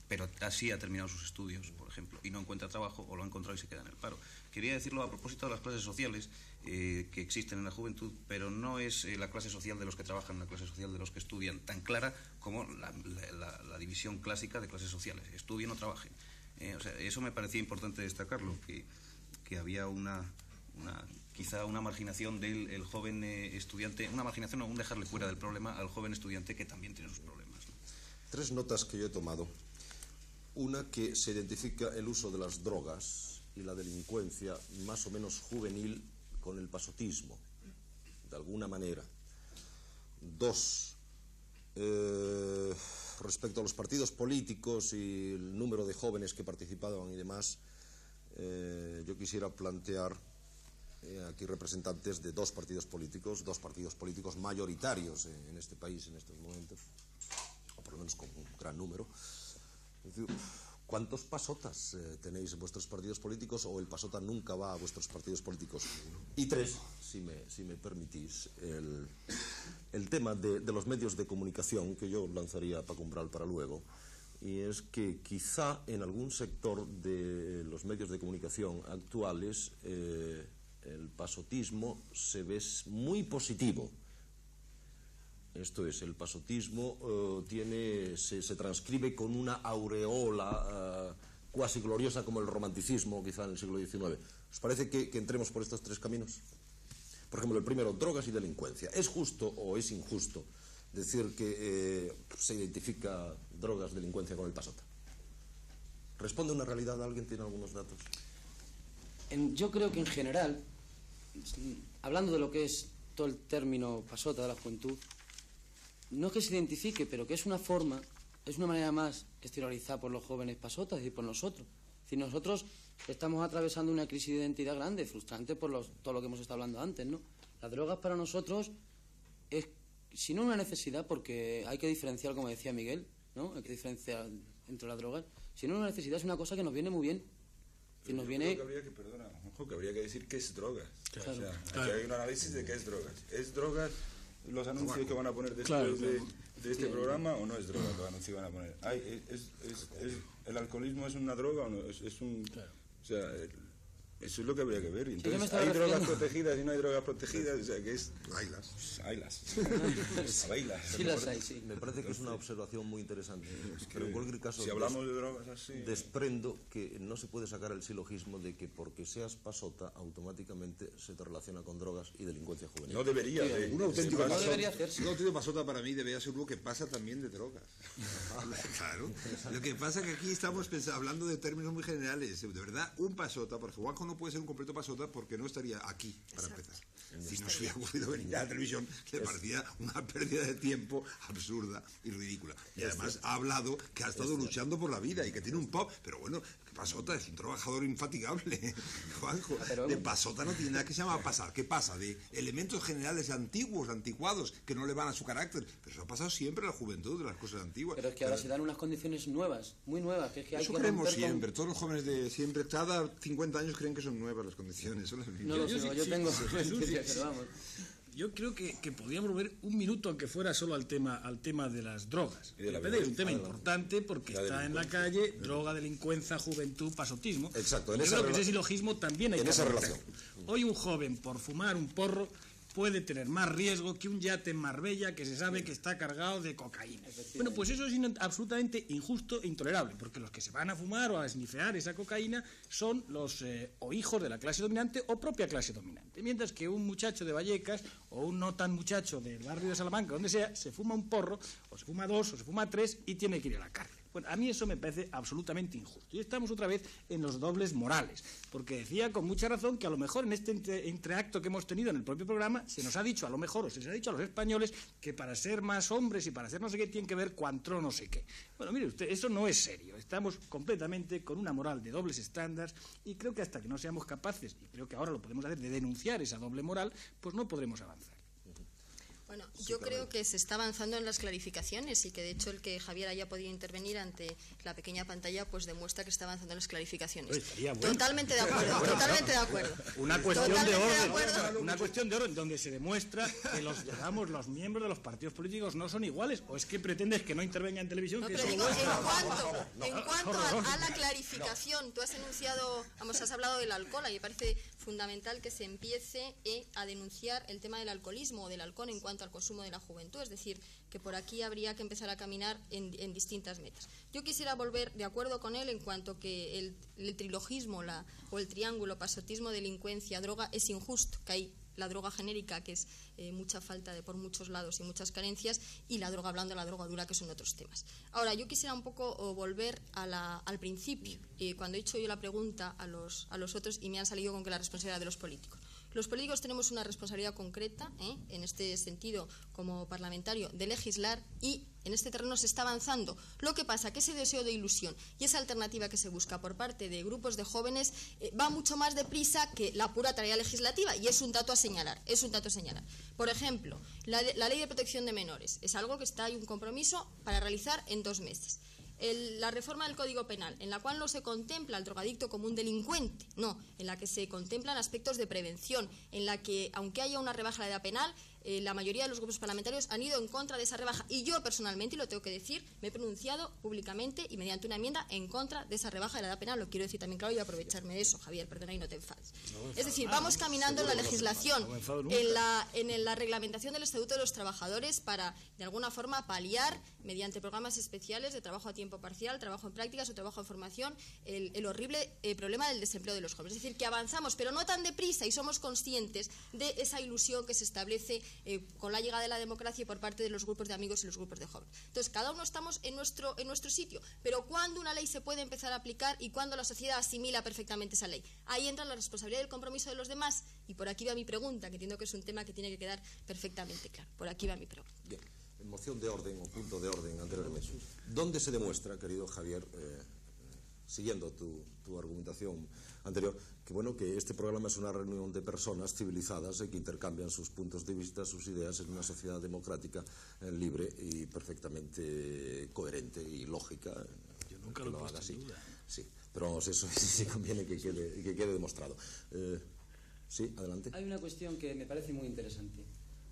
pero así ha terminado sus estudios, por ejemplo, y no encuentra trabajo o lo ha encontrado y se queda en el paro. Quería decirlo a propósito de las clases sociales que existen en la juventud, pero no es la clase social de los que trabajan, la clase social de los que estudian, tan clara como la división clásica de clases sociales, estudien o trabajen. O sea, eso me parecía importante destacarlo, que había quizá una marginación del joven estudiante, una marginación o un dejarle fuera del problema al joven estudiante que también tiene sus problemas, ¿no? 3 notas que yo he tomado. Una, que se identifica el uso de las drogas y la delincuencia más o menos juvenil con el pasotismo, de alguna manera. 2, Respecto a los partidos políticos y el número de jóvenes que participaban y demás, yo quisiera plantear aquí representantes de dos partidos políticos mayoritarios en este país en estos momentos, o por lo menos con un gran número. Es decir, ¿cuántos pasotas tenéis en vuestros partidos políticos, o el pasota nunca va a vuestros partidos políticos? Y tres, si me permitís, el tema de los medios de comunicación, que yo lanzaría a Paco Umbral para luego, y es que quizá en algún sector de los medios de comunicación actuales el pasotismo se ve muy positivo. Esto es, el pasotismo se transcribe con una aureola cuasi gloriosa, como el romanticismo quizá en el siglo XIX. ¿Os parece que entremos por estos tres caminos? Por ejemplo, el primero, drogas y delincuencia. ¿Es justo o es injusto decir que se identifica drogas, delincuencia con el pasota? ¿Responde una realidad? ¿Alguien tiene algunos datos? Yo creo que en general, hablando de lo que es todo el término pasota de la juventud, no es que se identifique, pero que es una forma, es una manera más exteriorizada por los jóvenes pasotas y por nosotros. Es decir, nosotros estamos atravesando una crisis de identidad grande, frustrante por todo lo que hemos estado hablando antes, ¿no? Las drogas para nosotros es, si no una necesidad, porque hay que diferenciar, como decía Miguel, ¿no? Hay que diferenciar entre las drogas. Si no una necesidad, es una cosa que nos viene muy bien. Si nos viene... Creo que habría que decir qué es drogas. Claro, o sea, claro. Hay un análisis de qué es drogas. ¿Es drogas los anuncios que van a poner después claro, de este programa, o no es droga los anuncios que van a poner? ¿El alcoholismo es una droga o no? Claro. O sea, eso es lo que habría que ver. Entonces, sí, hay drogas protegidas y no hay drogas protegidas. O sea, que es... Haylas. Sí las hay, sí. Me parece que es una observación muy interesante. Pero en cualquier caso, si hablamos de drogas así... desprendo que no se puede sacar el silogismo de que porque seas pasota automáticamente se te relaciona con drogas y delincuencia juvenil. No debería. Un auténtico no debería hacerse. Un auténtico pasota para mí debería ser uno que pasa también de drogas. Claro. Lo que pasa es que aquí estamos hablando de términos muy generales. De verdad, un pasota, porque Juanjo no puede ser un completo pasota porque no estaría aquí, para empezar. Si no se hubiera ocurrido venir a la televisión, le parecía una pérdida de tiempo absurda y ridícula. Y además ha hablado que ha estado luchando por la vida y que tiene un pop, pero bueno, pasota es un trabajador infatigable, Juanjo. De pasota no tiene nada que se llama pasar. ¿Qué pasa? De elementos generales antiguos, anticuados, que no le van a su carácter. Pero eso ha pasado siempre en la juventud, de las cosas antiguas. Pero es que ahora se dan unas condiciones nuevas, muy nuevas. Que es que hay eso que creemos siempre. Todos los jóvenes de siempre, cada 50 años creen que son nuevas las condiciones. Son las mismas. No lo sé, yo tengo... pero vamos. Yo creo que podríamos volver un minuto, aunque fuera solo al tema de las drogas. Y de la Es un tema importante porque está en la calle: droga, delincuencia, juventud, pasotismo. Exacto. Yo creo que ese silogismo también hay que esa romper. relación. Hoy un joven, por fumar un porro, puede tener más riesgo que un yate en Marbella que se sabe que está cargado de cocaína. Bueno, pues eso es absolutamente injusto e intolerable, porque los que se van a fumar o a esnifear esa cocaína son los o hijos de la clase dominante o propia clase dominante, mientras que un muchacho de Vallecas o un no tan muchacho del barrio de Salamanca, donde sea, se fuma un porro, o se fuma dos, o se fuma tres y tiene que ir a la cárcel. Bueno, a mí eso me parece absolutamente injusto. Y estamos otra vez en los dobles morales, porque decía con mucha razón que a lo mejor en este entreacto que hemos tenido en el propio programa se nos ha dicho, a lo mejor, o se les ha dicho a los españoles que para ser más hombres y para ser no sé qué tienen que ver cuantro no sé qué. Bueno, mire usted, eso no es serio. Estamos completamente con una moral de dobles estándares y creo que hasta que no seamos capaces, y creo que ahora lo podemos hacer, de denunciar esa doble moral, pues no podremos avanzar. Bueno, yo creo que se está avanzando en las clarificaciones y que de hecho el que Javier haya podido intervenir ante la pequeña pantalla pues demuestra que está avanzando en las clarificaciones. Estaría bueno. Totalmente de acuerdo, totalmente de acuerdo. Una cuestión Totalmente de de orden, acuerdo. una cuestión de orden donde se demuestra que los miembros de los partidos políticos no son iguales, o es que pretendes que no intervenga en televisión. No, que pero eso digo, lo en cuanto a la clarificación, tú has enunciado, has hablado del alcohol, y me parece fundamental que se empiece a denunciar el tema del alcoholismo o del alcohol en cuanto al consumo de la juventud, es decir, que por aquí habría que empezar a caminar en distintas metas. Yo quisiera volver de acuerdo con él en cuanto que el trilogismo o el triángulo pasotismo, delincuencia, droga es injusto, que hay la droga genérica, que es mucha falta por muchos lados y muchas carencias, y la droga blanda, la droga dura, que son otros temas. Ahora, yo quisiera un poco volver al principio, cuando he hecho yo la pregunta a los otros y me han salido con que la responsabilidad de los políticos. Los políticos tenemos una responsabilidad concreta, en este sentido, como parlamentario, de legislar, y en este terreno se está avanzando. Lo que pasa que ese deseo de ilusión y esa alternativa que se busca por parte de grupos de jóvenes va mucho más deprisa que la pura tarea legislativa, y es un dato a señalar. Por ejemplo, la ley de protección de menores es algo que hay un compromiso para realizar en 2 meses. La reforma del Código Penal, en la cual no se contempla al drogadicto como un delincuente, no, en la que se contemplan aspectos de prevención, en la que, aunque haya una rebaja de la edad penal, la mayoría de los grupos parlamentarios han ido en contra de esa rebaja, y yo personalmente, y lo tengo que decir, me he pronunciado públicamente y mediante una enmienda en contra de esa rebaja de la edad penal. Lo quiero decir también claro y aprovecharme de eso, Javier, perdona y no te enfades. Es decir, vamos caminando en la legislación, en la reglamentación del Estatuto de los Trabajadores para, de alguna forma, paliar, mediante programas especiales de trabajo a tiempo parcial, trabajo en prácticas o trabajo en formación, el horrible problema del desempleo de los jóvenes. Es decir, que avanzamos, pero no tan deprisa, y somos conscientes de esa ilusión que se establece con la llegada de la democracia y por parte de los grupos de amigos y los grupos de jóvenes. Entonces, cada uno estamos en nuestro sitio, pero ¿cuándo una ley se puede empezar a aplicar y cuándo la sociedad asimila perfectamente esa ley? Ahí entra la responsabilidad y el compromiso de los demás, y por aquí va mi pregunta, que entiendo que es un tema que tiene que quedar perfectamente claro. Por aquí va mi pregunta. Bien, en moción de orden o punto de orden anteriormente, ¿dónde se demuestra, querido Javier, siguiendo tu argumentación anterior, que bueno, que este programa es una reunión de personas civilizadas que intercambian sus puntos de vista, sus ideas en una sociedad democrática, libre y perfectamente coherente y lógica? Yo nunca lo he puesto en duda. Sí, pero vamos, eso sí conviene que quede demostrado. Sí, adelante. Hay una cuestión que me parece muy interesante.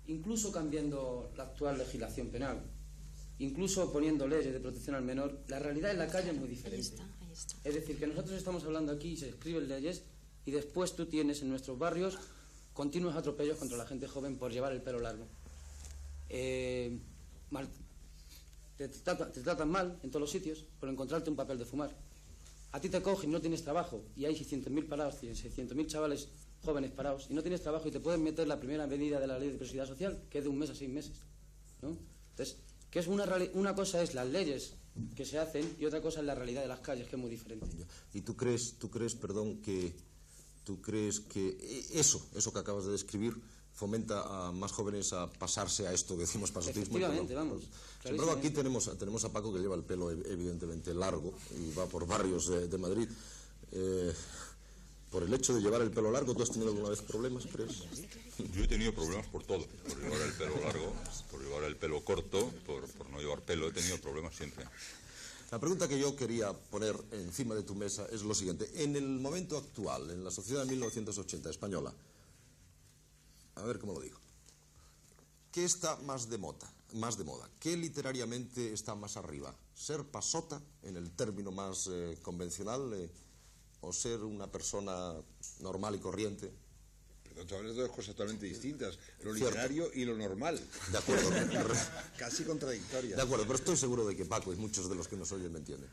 Incluso cambiando la actual legislación penal, incluso poniendo leyes de protección al menor, la realidad en la calle es muy diferente. Ahí está. Es decir, que nosotros estamos hablando aquí, se escriben leyes, y después tú tienes en nuestros barrios continuos atropellos contra la gente joven por llevar el pelo largo. Te tratan mal en todos los sitios por encontrarte un papel de fumar. A ti te cogen y no tienes trabajo, y hay 600.000 parados, 600.000 chavales jóvenes parados, y no tienes trabajo, y te pueden meter la primera medida de la ley de seguridad social, que es de 1 mes a 6 meses, ¿no? Entonces, que es una cosa es las leyes que se hacen y otra cosa es la realidad de las calles, que es muy diferente. ¿Y tú crees, que eso que acabas de describir fomenta a más jóvenes a pasarse a esto que decimos pasotismo? Efectivamente, vamos. Sin embargo, aquí tenemos a Paco, que lleva el pelo evidentemente largo y va por barrios de Madrid. Por el hecho de llevar el pelo largo, ¿tú has tenido alguna vez problemas, crees? Yo he tenido problemas por todo, por llevar el pelo largo, por llevar el pelo corto, por no llevar pelo, he tenido problemas siempre. La pregunta que yo quería poner encima de tu mesa es lo siguiente. En el momento actual, en la sociedad de 1980 española, a ver cómo lo digo, ¿qué está más de moda? ¿Qué literariamente está más arriba? ¿Ser pasota, en el término más convencional, o ser una persona normal y corriente? Pero tú hablas de dos cosas totalmente distintas, lo literario y lo normal. De acuerdo. Casi contradictorias. De acuerdo, pero estoy seguro de que Paco y muchos de los que nos oyen me entienden.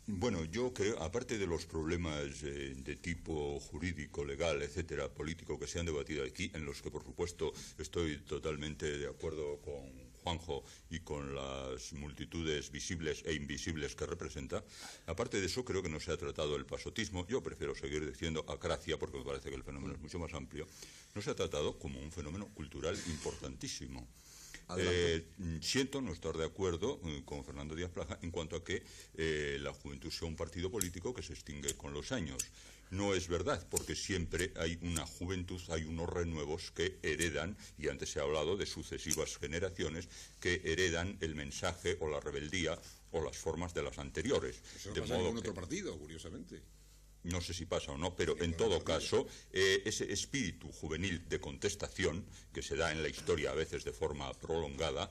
Bueno, yo creo, aparte de los problemas de tipo jurídico, legal, etcétera, político que se han debatido aquí, en los que por supuesto estoy totalmente de acuerdo con Juanjo y con las multitudes visibles e invisibles que representa, aparte de eso creo que no se ha tratado el pasotismo, yo prefiero seguir diciendo acracia porque me parece que el fenómeno es mucho más amplio, no se ha tratado como un fenómeno cultural importantísimo. Siento no estar de acuerdo con Fernando Díaz Plaja en cuanto a que la juventud sea un partido político que se extingue con los años. No es verdad, porque siempre hay una juventud, hay unos renuevos que heredan, y antes se ha hablado de sucesivas generaciones, que heredan el mensaje o la rebeldía o las formas de las anteriores. Eso no pasa en ningún otro partido, curiosamente. No sé si pasa o no, pero en todo caso, ese espíritu juvenil de contestación, que se da en la historia a veces de forma prolongada,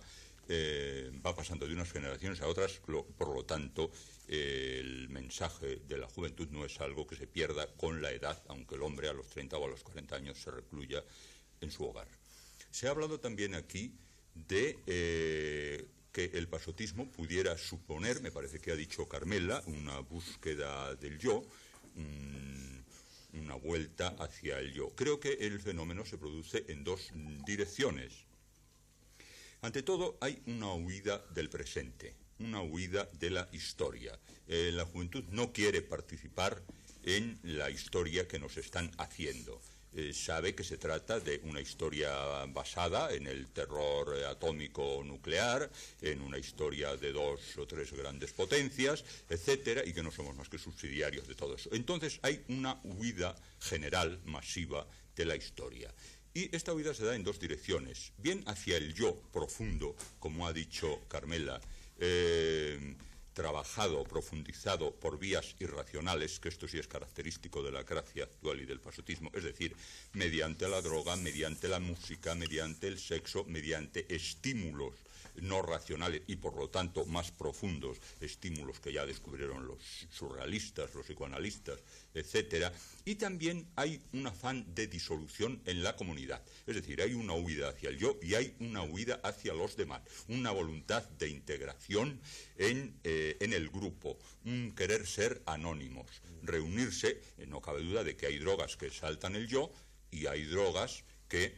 va pasando de unas generaciones a otras, por lo tanto, el mensaje de la juventud no es algo que se pierda con la edad, aunque el hombre a los 30 o a los 40 años se recluya en su hogar. Se ha hablado también aquí de que el pasotismo pudiera suponer, me parece que ha dicho Carmela, una búsqueda del yo, una vuelta hacia el yo. Creo que el fenómeno se produce en dos direcciones. Ante todo, hay una huida del presente, una huida de la historia. La juventud no quiere participar en la historia que nos están haciendo. sabe que se trata de una historia basada en el terror atómico nuclear, en una historia de 2 o 3 grandes potencias, etcétera, y que no somos más que subsidiarios de todo eso. Entonces hay una huida general, masiva, de la historia. Y esta huida se da en 2 direcciones, bien hacia el yo profundo, como ha dicho Carmela, trabajado, profundizado por vías irracionales, que esto sí es característico de la Gracia actual y del pasotismo, es decir, mediante la droga, mediante la música, mediante el sexo, mediante estímulos no racionales y por lo tanto más profundos, estímulos que ya descubrieron los surrealistas, los psicoanalistas, etcétera, y también hay un afán de disolución en la comunidad, es decir, hay una huida hacia el yo y hay una huida hacia los demás, una voluntad de integración en el grupo, un querer ser anónimos, reunirse, no cabe duda de que hay drogas que saltan el yo y hay drogas que,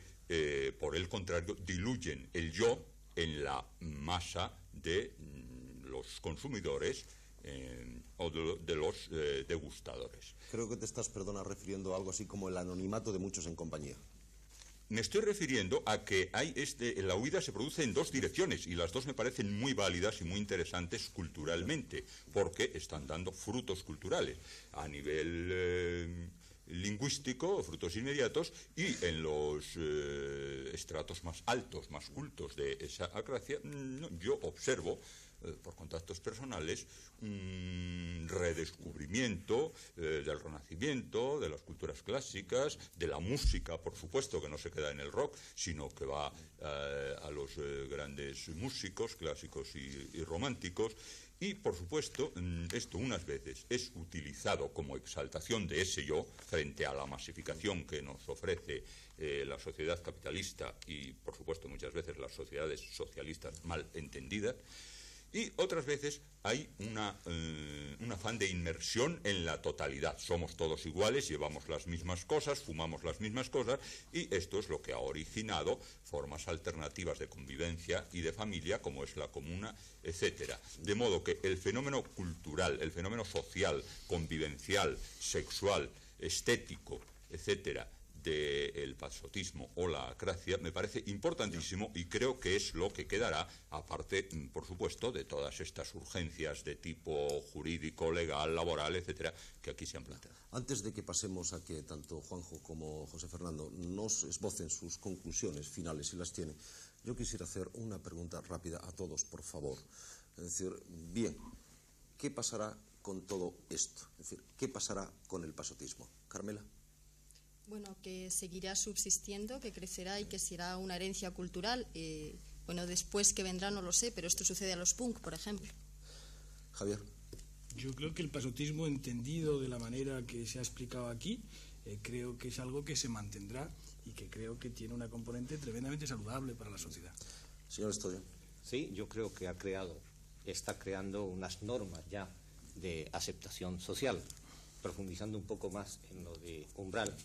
por el contrario, diluyen el yo en la masa de los consumidores o de los degustadores. Creo que te estás, perdona, refiriendo a algo así como el anonimato de muchos en compañía. Me estoy refiriendo a que la huida se produce en 2 direcciones y las 2 me parecen muy válidas y muy interesantes culturalmente, porque están dando frutos culturales a nivel lingüístico, frutos inmediatos, y en los estratos más altos, más cultos de esa Gracia, yo observo, por contactos personales, un redescubrimiento del Renacimiento, de las culturas clásicas, de la música, por supuesto, que no se queda en el rock, sino que va a los grandes músicos clásicos y románticos. Y, por supuesto, esto unas veces es utilizado como exaltación de ese yo frente a la masificación que nos ofrece la sociedad capitalista y, por supuesto, muchas veces las sociedades socialistas mal entendidas. Y otras veces hay un afán de inmersión en la totalidad. Somos todos iguales, llevamos las mismas cosas, fumamos las mismas cosas, y esto es lo que ha originado formas alternativas de convivencia y de familia, como es la comuna, etcétera. De modo que el fenómeno cultural, el fenómeno social, convivencial, sexual, estético, etcétera, del pasotismo o la Gracia me parece importantísimo y creo que es lo que quedará, aparte, por supuesto, de todas estas urgencias de tipo jurídico, legal, laboral, etcétera, que aquí se han planteado. Antes de que pasemos a que tanto Juanjo como José Fernando nos esbocen sus conclusiones finales, si las tienen, yo quisiera hacer una pregunta rápida a todos, por favor. Es decir, bien, ¿qué pasará con todo esto? Es decir, ¿qué pasará con el pasotismo? Carmela. Bueno, que seguirá subsistiendo, que crecerá y que será una herencia cultural. Bueno, después que vendrá no lo sé, pero esto sucede a los punk, por ejemplo. Javier. Yo creo que el pasotismo, entendido de la manera que se ha explicado aquí, creo que es algo que se mantendrá y que creo que tiene una componente tremendamente saludable para la sociedad. Señor Estoyo. Sí, yo creo que está creando unas normas ya de aceptación social. Profundizando un poco más en lo de Umbral,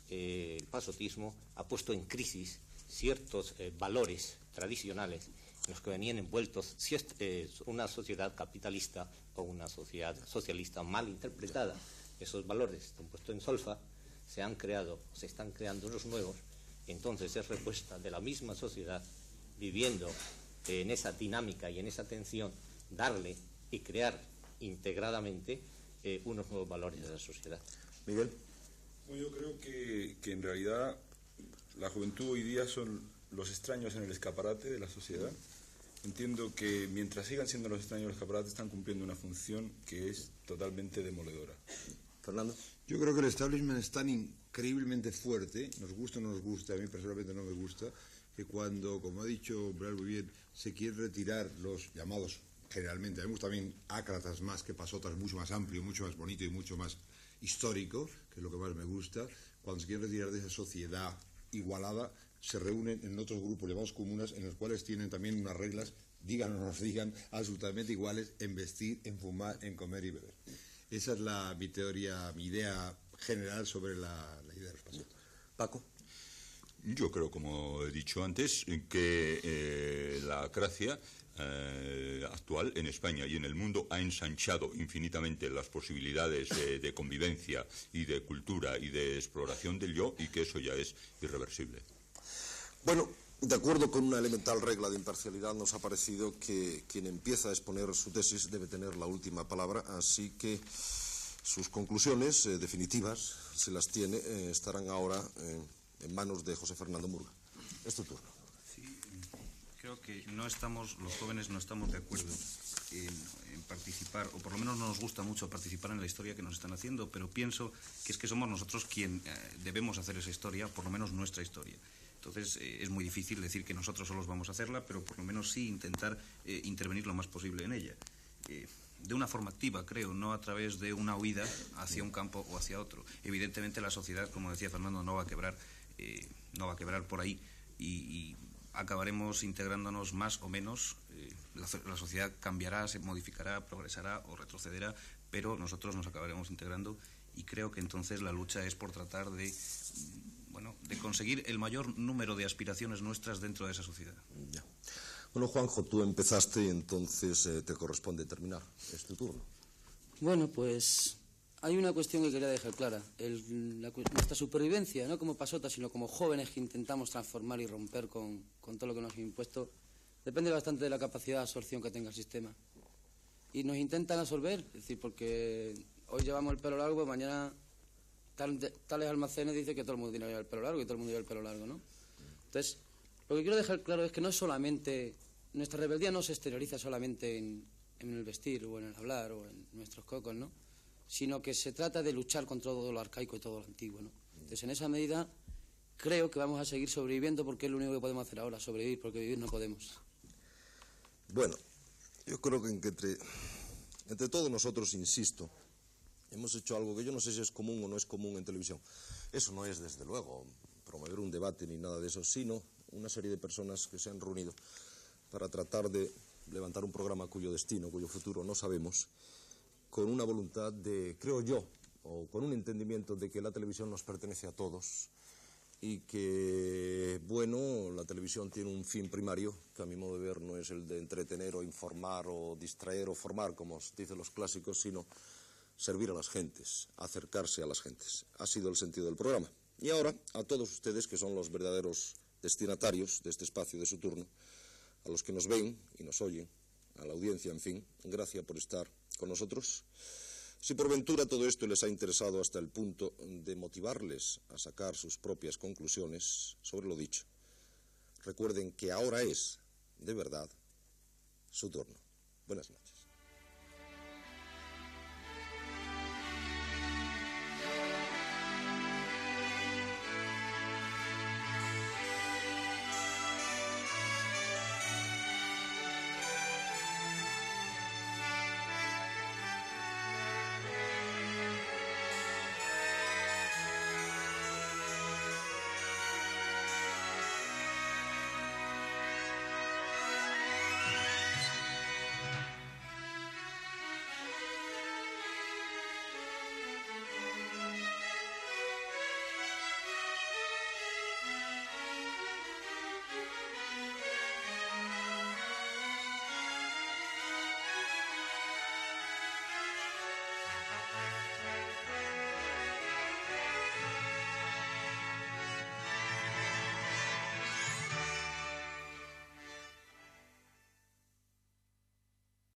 el pasotismo ha puesto en crisis ciertos valores tradicionales en los que venían envueltos una sociedad capitalista o una sociedad socialista mal interpretada. Esos valores están puestos en solfa, se están creando unos nuevos, entonces es respuesta de la misma sociedad viviendo en esa dinámica y en esa tensión, darle y crear integradamente unos nuevos valores de la sociedad. Miguel. Bueno, yo creo que en realidad la juventud hoy día son los extraños en el escaparate de la sociedad. Entiendo que mientras sigan siendo los extraños en el escaparate están cumpliendo una función que es totalmente demoledora. Fernando. Yo creo que el establishment es tan increíblemente fuerte, nos gusta o no nos gusta, a mí personalmente no me gusta, que cuando, como ha dicho Umbral muy bien, se quieren retirar los llamados, generalmente, a mí me gusta también ácratas más que pasotas, mucho más amplio, mucho más bonito y mucho más histórico, que es lo que más me gusta. Cuando se quieren retirar de esa sociedad igualada, se reúnen en otros grupos llamados comunas, en los cuales tienen también unas reglas, digan o no nos digan, absolutamente iguales en vestir, en fumar, en comer y beber. Esa es mi teoría, mi idea general sobre la idea de los pasos. Paco. Yo creo, como he dicho antes, que la Gracia actual en España y en el mundo ha ensanchado infinitamente las posibilidades de convivencia y de cultura y de exploración del yo, y que eso ya es irreversible. Bueno, de acuerdo con una elemental regla de imparcialidad, nos ha parecido que quien empieza a exponer su tesis debe tener la última palabra, así que sus conclusiones definitivas, se las tiene, estarán ahora en manos de José Fernando Murga. Es tu turno. Sí, creo que los jóvenes no estamos de acuerdo en participar, o por lo menos no nos gusta mucho participar en la historia que nos están haciendo, pero pienso que es que somos nosotros quien debemos hacer esa historia, por lo menos nuestra historia. Entonces es muy difícil decir que nosotros solos vamos a hacerla, pero por lo menos sí intentar intervenir lo más posible en ella. De una forma activa, creo, no a través de una huida hacia un campo o hacia otro. Evidentemente la sociedad, como decía Fernando, no va a quebrar por ahí, y acabaremos integrándonos más o menos. La sociedad cambiará, se modificará, progresará o retrocederá, pero nosotros nos acabaremos integrando, y creo que entonces la lucha es por tratar de conseguir el mayor número de aspiraciones nuestras dentro de esa sociedad. Ya. Bueno, Juanjo, tú empezaste y entonces te corresponde terminar. Es tu turno. Bueno, pues hay una cuestión que quería dejar clara. Nuestra supervivencia, no como pasotas, sino como jóvenes que intentamos transformar y romper con todo lo que nos han impuesto, depende bastante de la capacidad de absorción que tenga el sistema. Y nos intentan absorber, es decir, porque hoy llevamos el pelo largo, mañana tales almacenes dicen que todo el mundo tiene el pelo largo y todo el mundo lleva el pelo largo, ¿no? Entonces, lo que quiero dejar claro es que no es solamente, nuestra rebeldía no se exterioriza solamente en el vestir o en el hablar o en nuestros cocos, ¿no? Sino que se trata de luchar contra todo lo arcaico y todo lo antiguo, ¿no? Entonces, en esa medida, creo que vamos a seguir sobreviviendo, porque es lo único que podemos hacer ahora, sobrevivir, porque vivir no podemos. Bueno, yo creo que entre todos nosotros, insisto, hemos hecho algo que yo no sé si es común o no es común en televisión. Eso no es, desde luego, promover un debate ni nada de eso, sino una serie de personas que se han reunido para tratar de levantar un programa cuyo destino, cuyo futuro no sabemos, con una voluntad de, creo yo, o con un entendimiento de que la televisión nos pertenece a todos y que, bueno, la televisión tiene un fin primario, que a mi modo de ver no es el de entretener o informar o distraer o formar, como dicen los clásicos, sino servir a las gentes, acercarse a las gentes. Ha sido el sentido del programa. Y ahora, a todos ustedes, que son los verdaderos destinatarios de este espacio de su turno, a los que nos ven y nos oyen, a la audiencia, en fin, gracias por estar con nosotros. Si por ventura todo esto les ha interesado hasta el punto de motivarles a sacar sus propias conclusiones sobre lo dicho, recuerden que ahora es, de verdad, su turno. Buenas noches.